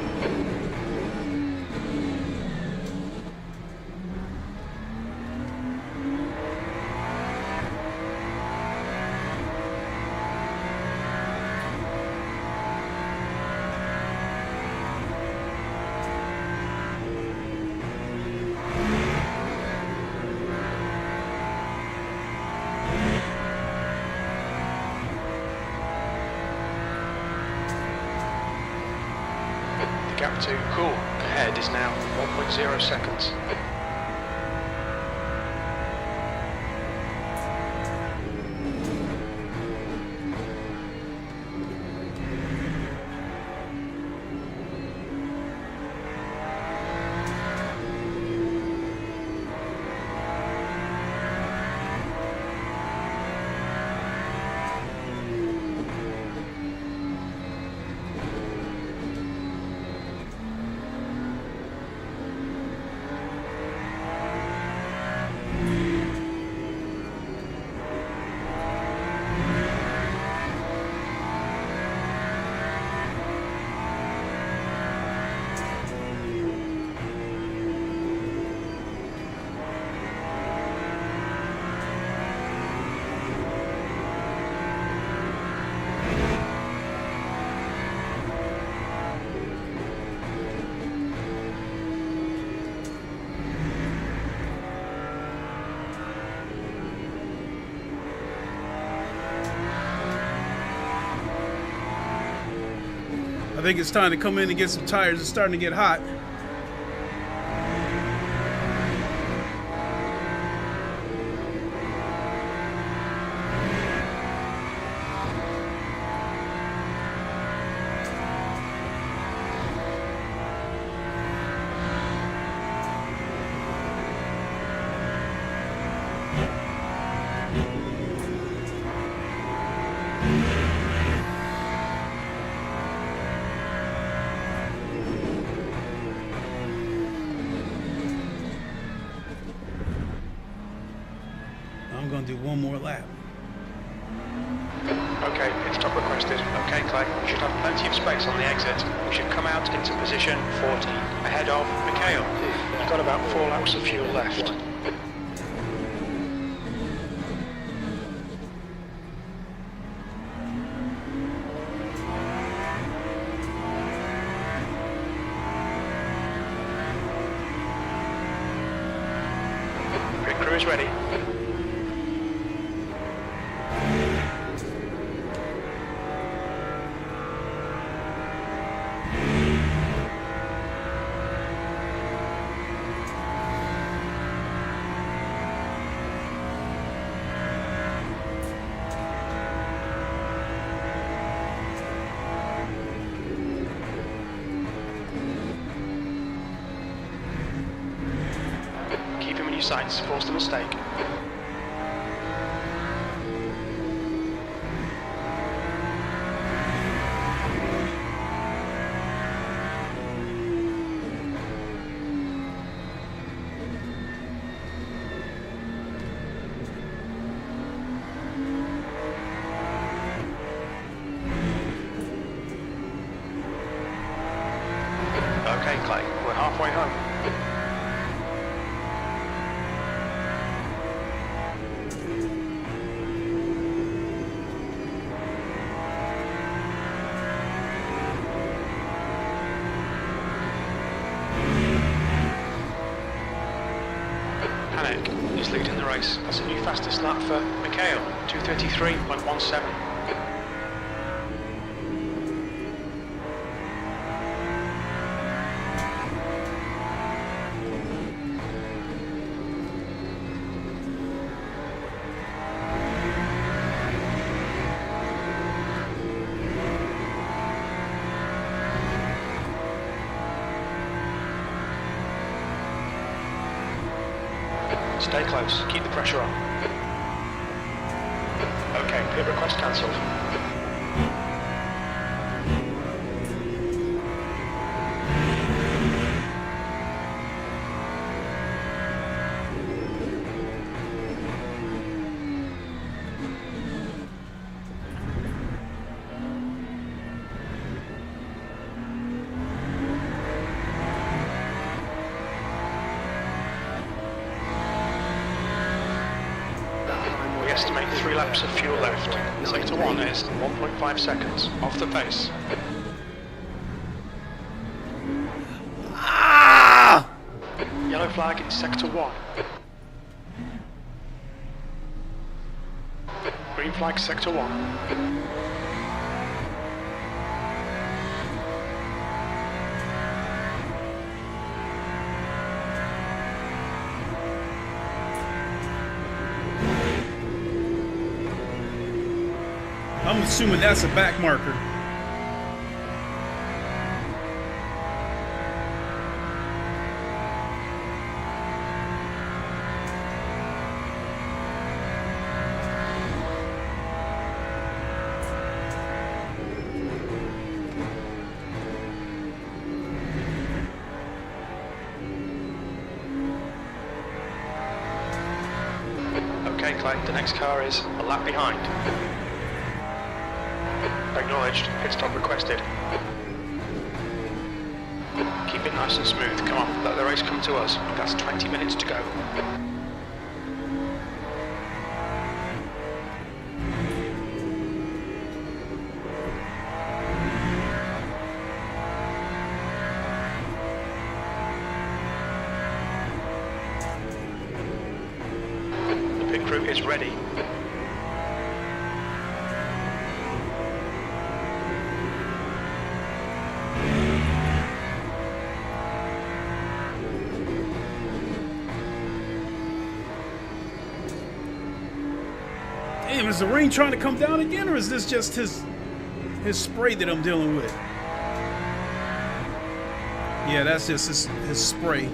now, 1.0 seconds. I think it's time to come in and get some tires. It's starting to get hot. I'm gonna do one more lap. Okay, pit stop requested. Okay, Clay, we should have plenty of space on the exit. We should come out into position 40, ahead of Mikhail. You've got about 4 laps of fuel left. Pit crew is ready. Keep him in your sights, force the mistake. Okay, Clay, we're halfway home. Fanatec is leading the race. That's a new fastest lap for Mikhail, 2:33.17. Stay close, keep the pressure on. Okay, pit request cancelled. We estimate 3 laps of fuel left. Sector 1 is 1.5 seconds off the pace. Ah! Yellow flag in Sector 1. Green flag Sector 1. I'm assuming that's a back marker. Okay, Clay, the next car is a lap behind. Acknowledged, pit stop requested. Keep it nice and smooth, come on, let the race come to us. That's 20 minutes to go. The pit crew is ready. Damn, is the rain trying to come down again, or is this just his spray that I'm dealing with? Yeah, that's just his spray.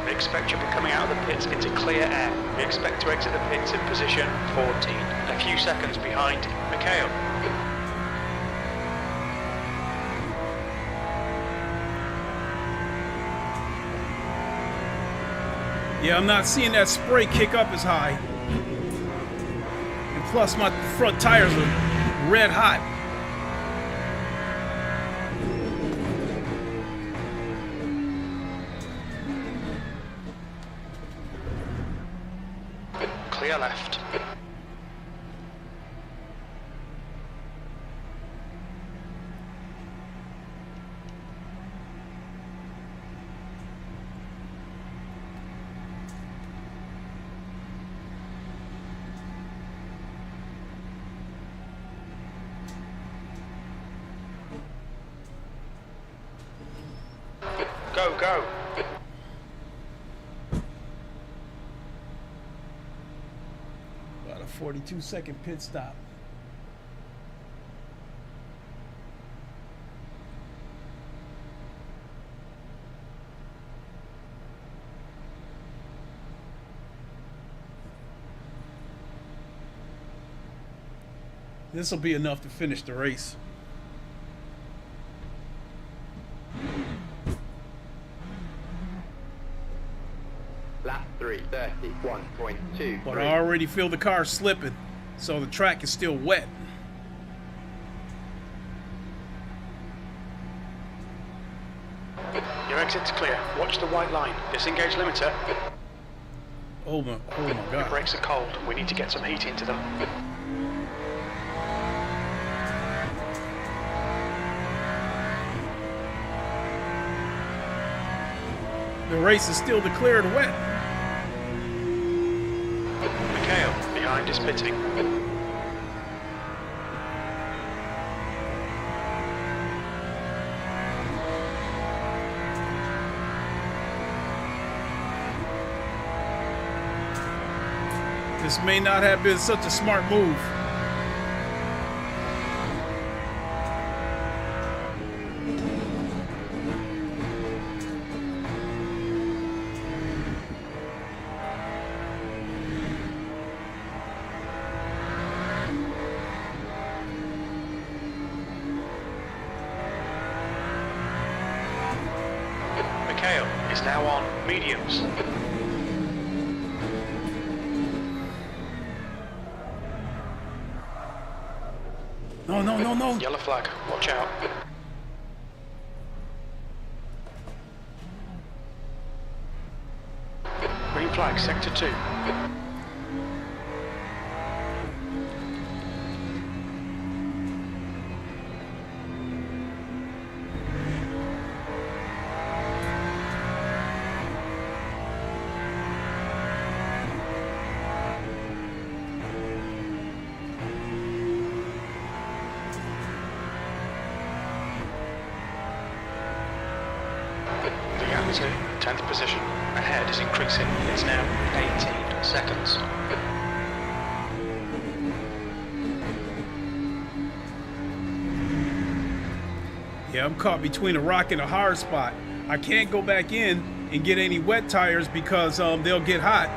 We expect you'll be coming out of the pits into clear air. We expect to exit the pits in position 14. A few seconds behind Mikhail. Yeah, I'm not seeing that spray kick up as high. And plus my front tires are red hot. Clear left. Go, go. About a 42-second pit stop. This will be enough to finish the race. Lap 3, 31.2. But I already feel the car slipping, so the track is still wet. Your exit's clear. Watch the white line. Disengage limiter. Oh my Your God. brakes are cold. We need to get some heat into them. The race is still declared wet. Mikhail, behind is pitting. This may not have been such a smart move. Mikhail is now on mediums. No, no, no, no. Yellow flag, watch out. Green flag, sector 2. The gap is in 10th position. Ahead is increasing. It's now 18. seconds. Yeah, I'm caught between a rock and a hard spot. I can't go back in and get any wet tires because they'll get hot.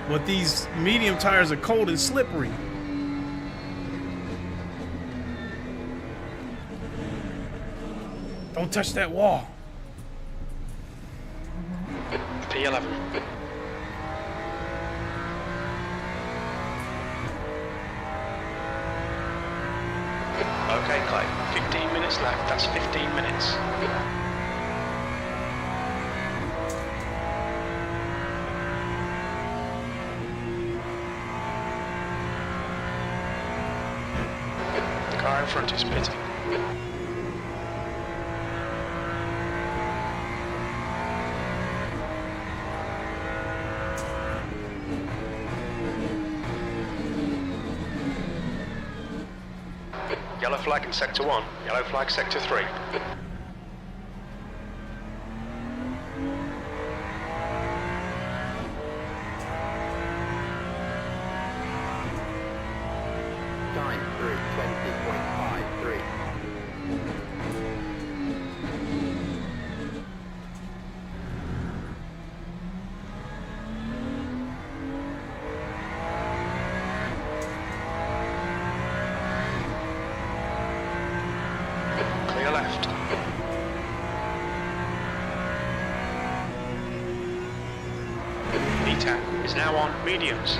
But these medium tires are cold and slippery. Don't touch that wall. P11. Okay, Clay. 15 minutes left. That's 15 minutes. The car in front is pitting. Yellow flag in sector 1, yellow flag sector 3. Time through 20.53. Clear left. E10 is now on mediums.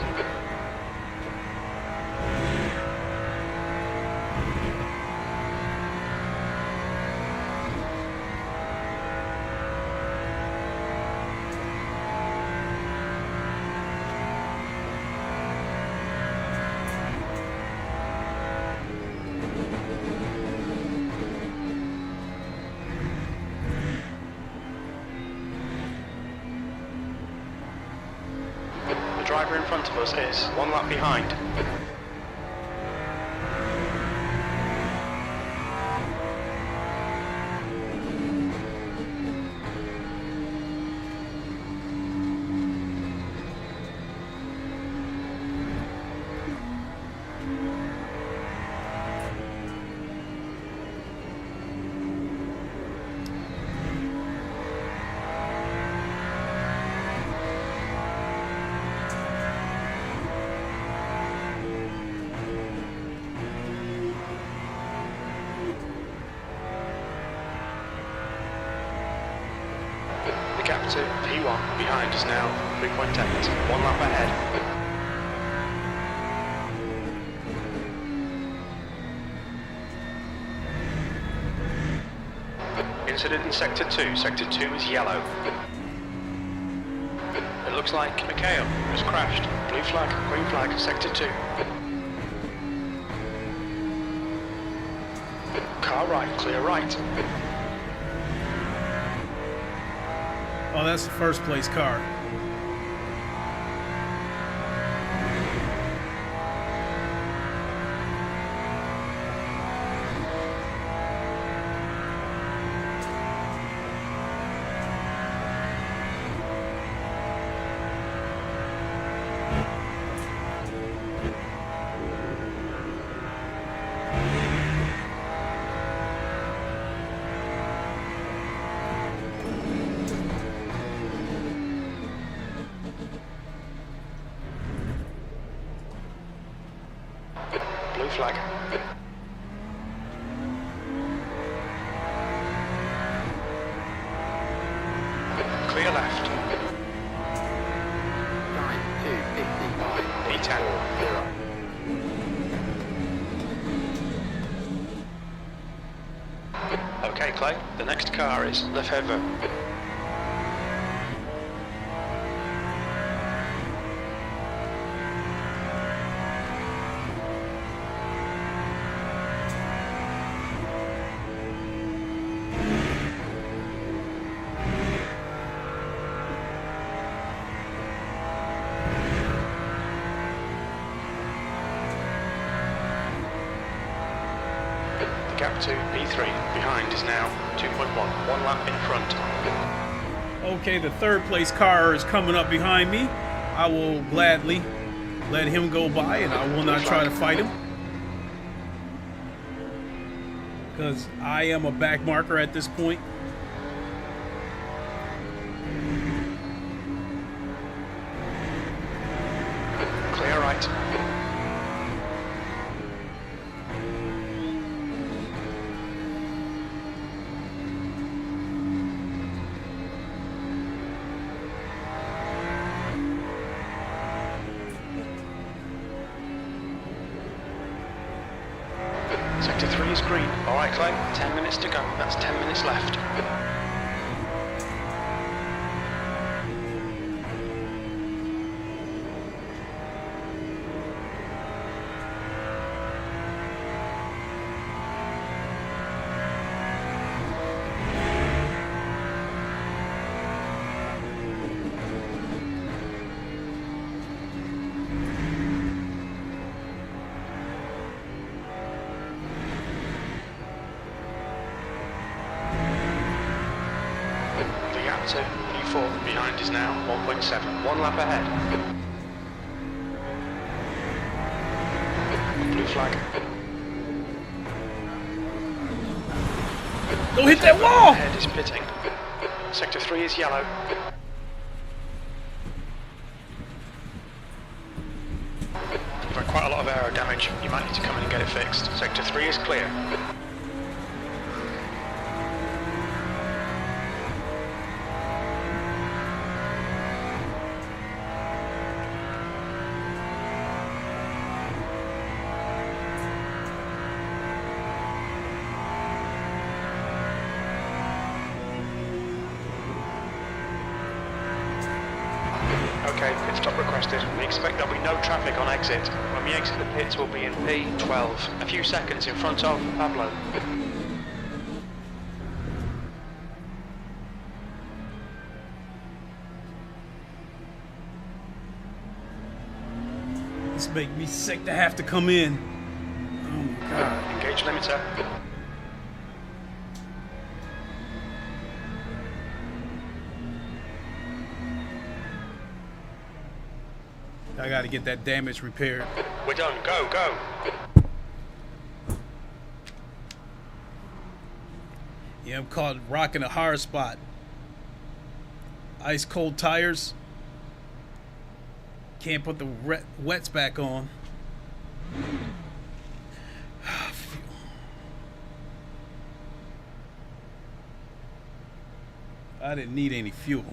The driver in front of us is 1 lap behind. The gap to P1 behind is now 3.8, 1 lap ahead. Incident in sector 2. Sector 2 is yellow. It looks like Mikhail has crashed. Blue flag, green flag, sector 2. Car right, clear right. Oh, that's the first place car. Blue flag. Clear left. Time 2:55. E10. 0. Okay, Clay. The next car is Lefebvre. The gap to P3 behind is now 2.1, 1 lap in front. Okay, the third place car is coming up behind me. I will gladly let him go by, and I will not try to fight him. Because I am a back marker at this point. Clear right. Sector 3 is green. Alright, Clay, 10 minutes to go. That's 10 minutes left. To U4 behind is now 1.7. One lap ahead. Blue flag. Don't hit that wall! Ahead is pitting. Sector 3 is yellow. You've had quite a lot of aero damage. You might need to come in and get it fixed. Sector 3 is clear. Okay, pit stop requested. We expect there'll be no traffic on exit. When we exit the pits, we'll be in P12. A few seconds in front of Pablo. This makes me sick to have to come in. Oh my god. Engage limiter. I gotta get that damage repaired. We're done. Go, go. Yeah, I'm caught rocking a hard spot. Ice cold tires. Can't put the wets back on. I didn't need any fuel.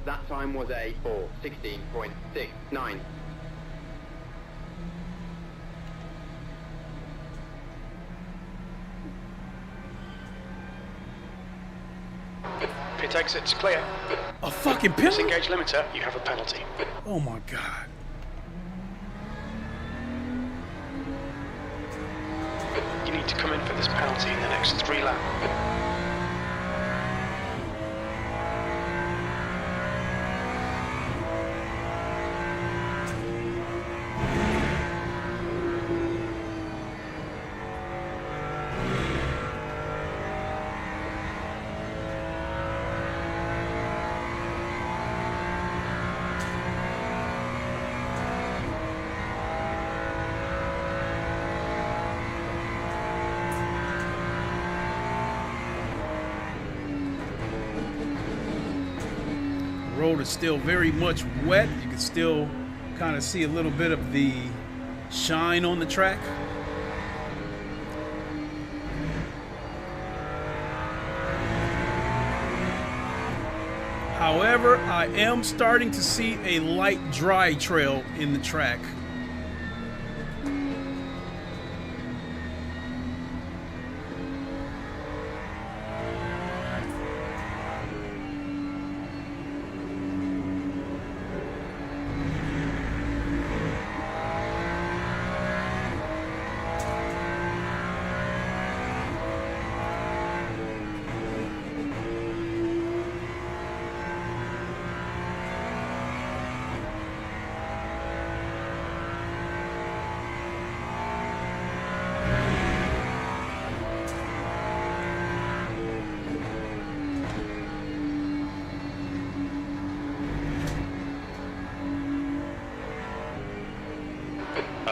That time was a 4:16.69. Pit exit's clear. A fucking penalty? Disengage limiter, you have a penalty. Oh my god. You need to come in for this penalty in the next 3 laps. Road is still very much wet. You can still kind of see a little bit of the shine on the track. However, I am starting to see a light dry trail in the track.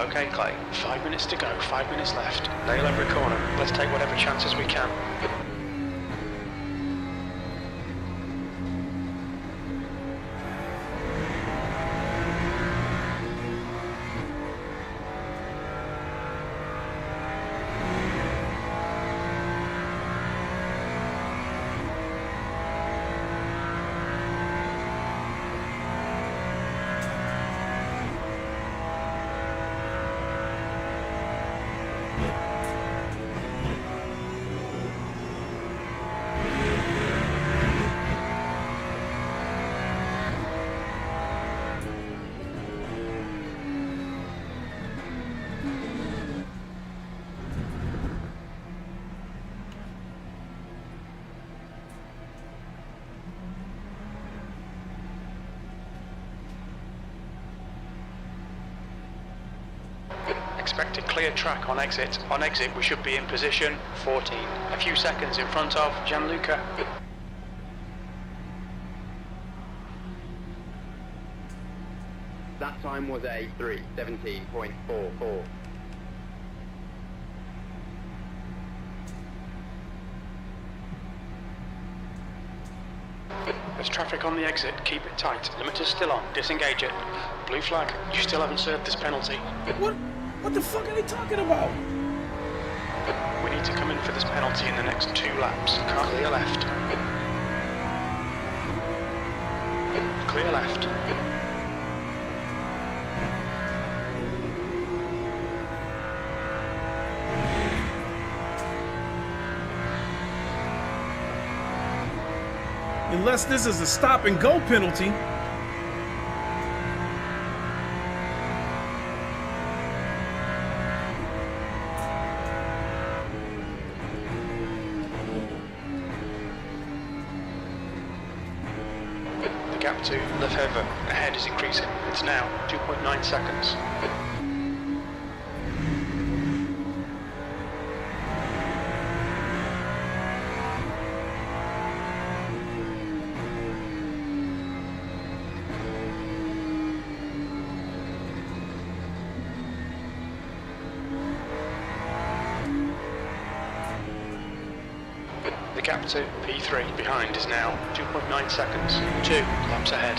Okay, Clay. 5 minutes to go, 5 minutes left. Nail every corner. Let's take whatever chances we can. Expected clear track on exit. On exit, we should be in position 14. A few seconds in front of Gianluca. That time was a 3:17.44. There's traffic on the exit. Keep it tight. Limiter's still on. Disengage it. Blue flag. You still haven't served this penalty. What the fuck are they talking about? We need to come in for this penalty in the next 2 laps. Clear left. Clear left. Unless this is a stop and go penalty. The gap to Lefebvre ahead is increasing. It's now 2.9 seconds. The gap to P3 behind is now 2.9 seconds. 2 laps ahead.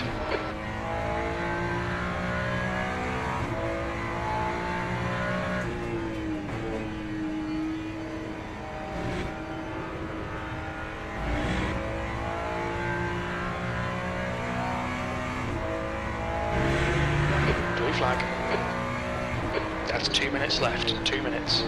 Blue flag. That's 2 minutes left. 2 minutes.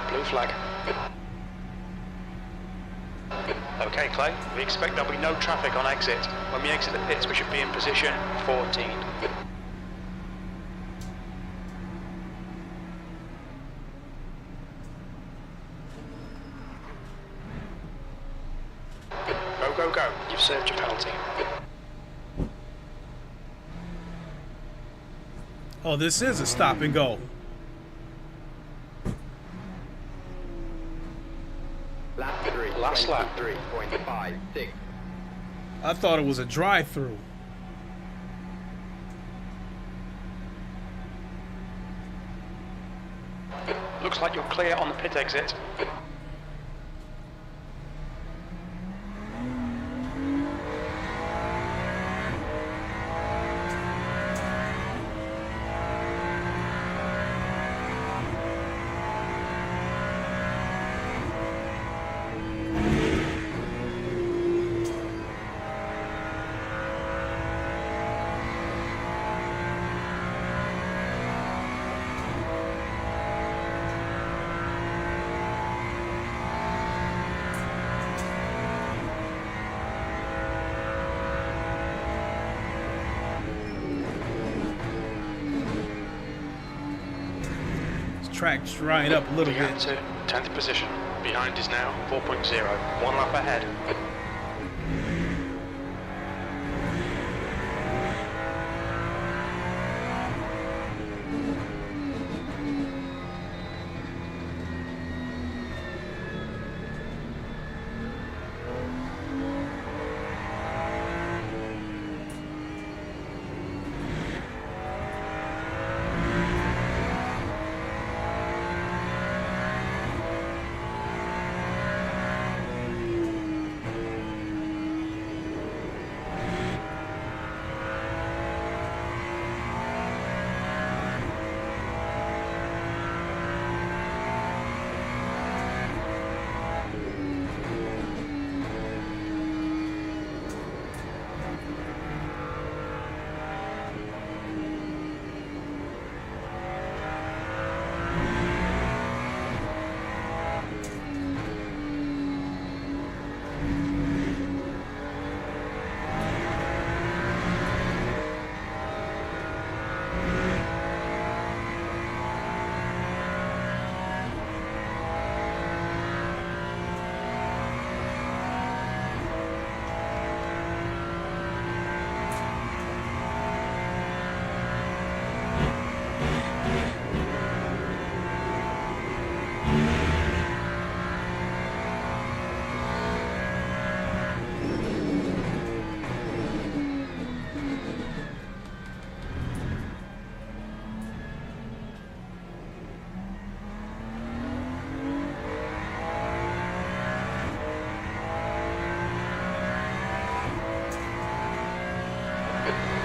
Blue flag. Okay, Clay, we expect there'll be no traffic on exit. When we exit the pits, we should be in position 14. Go, go, go. You've served your penalty. Oh, this is a stop and go. Lap 3. Last lap. 3.56. I thought it was a drive-through. Looks like you're clear on the pit exit. track's drying up a little Began bit. to 10th position. Behind is now 4.0. 1 lap ahead.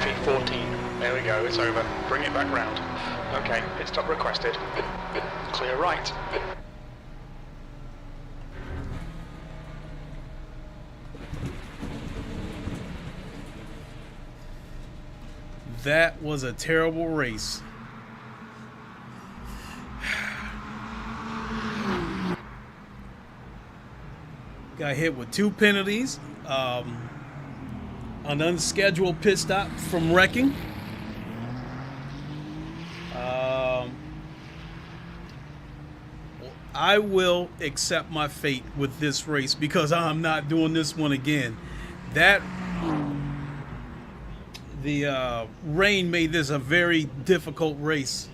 P14. There we go, it's over. Bring it back round. Okay, pit stop requested. Clear right. That was a terrible race. Got hit with 2 penalties. An unscheduled pit stop from wrecking. I will accept my fate with this race because I'm not doing this one again. The rain made this a very difficult race.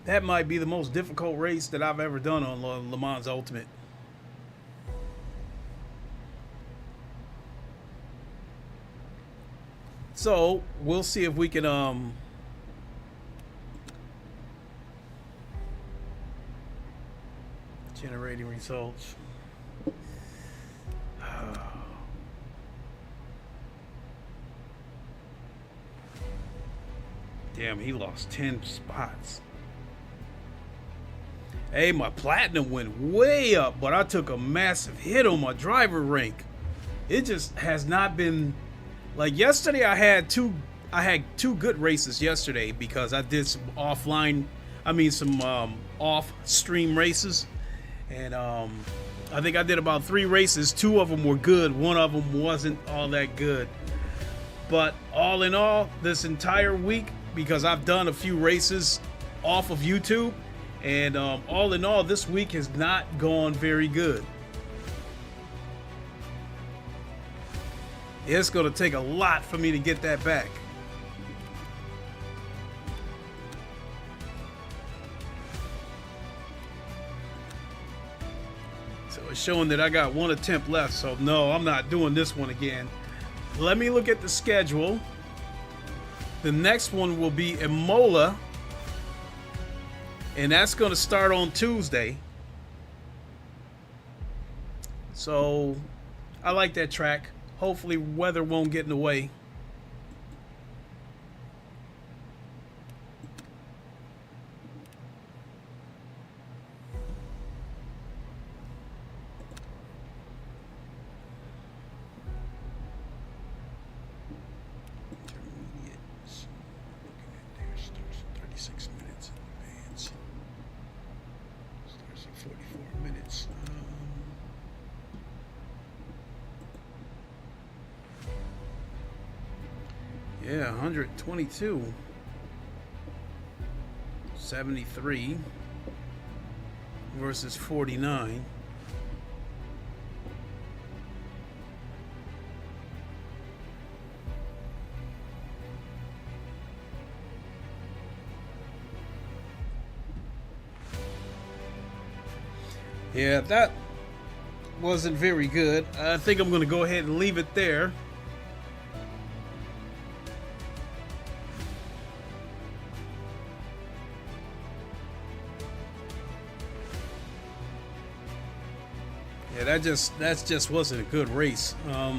That might be the most difficult race that I've ever done on LeMans Ultimate. So we'll see if we can generating results. Damn, he lost 10 spots. Hey, my platinum went way up, but I took a massive hit on my driver rank. It just has not been like yesterday. I had two good races yesterday because I did some offline, some off stream races, and I think I did about 3 races. 2 of them were good, 1 of them wasn't all that good. But all in all, this entire week, because I've done a few races off of YouTube, and all in all, this week has not gone very good. It's going to take a lot for me to get that back. So it's showing that I got 1 attempt left, so no, I'm not doing this one again. Let me look at the schedule. The next one will be Imola, and that's going to start on Tuesday. So I like that track. Hopefully weather won't get in the way. Yeah, 122. 73 versus 49. Yeah, that wasn't very good. I think I'm going to go ahead and leave it there. Yeah, that just wasn't a good race. A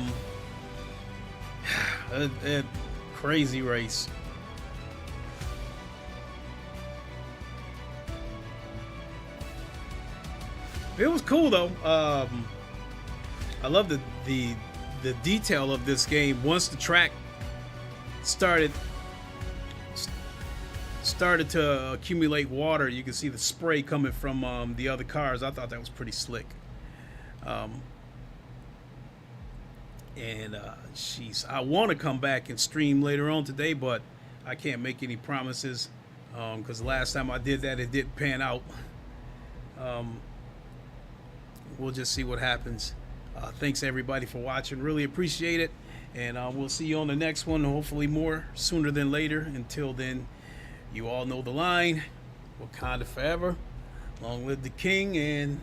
crazy race. It was cool though. I love the detail of this game. Once the track started to accumulate water, you can see the spray coming from the other cars. I thought that was pretty slick. Jeez, I want to come back and stream later on today, but I can't make any promises because the last time I did that, it didn't pan out. We'll just see what happens. Thanks everybody for watching. Really appreciate it, and we'll see you on the next one. Hopefully more sooner than later. Until then, you all know the line. Wakanda forever. Long live the king, and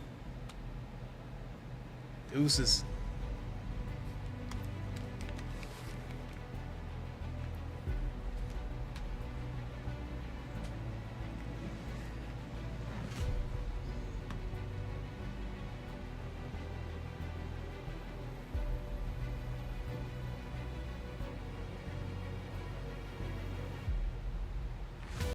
deuces.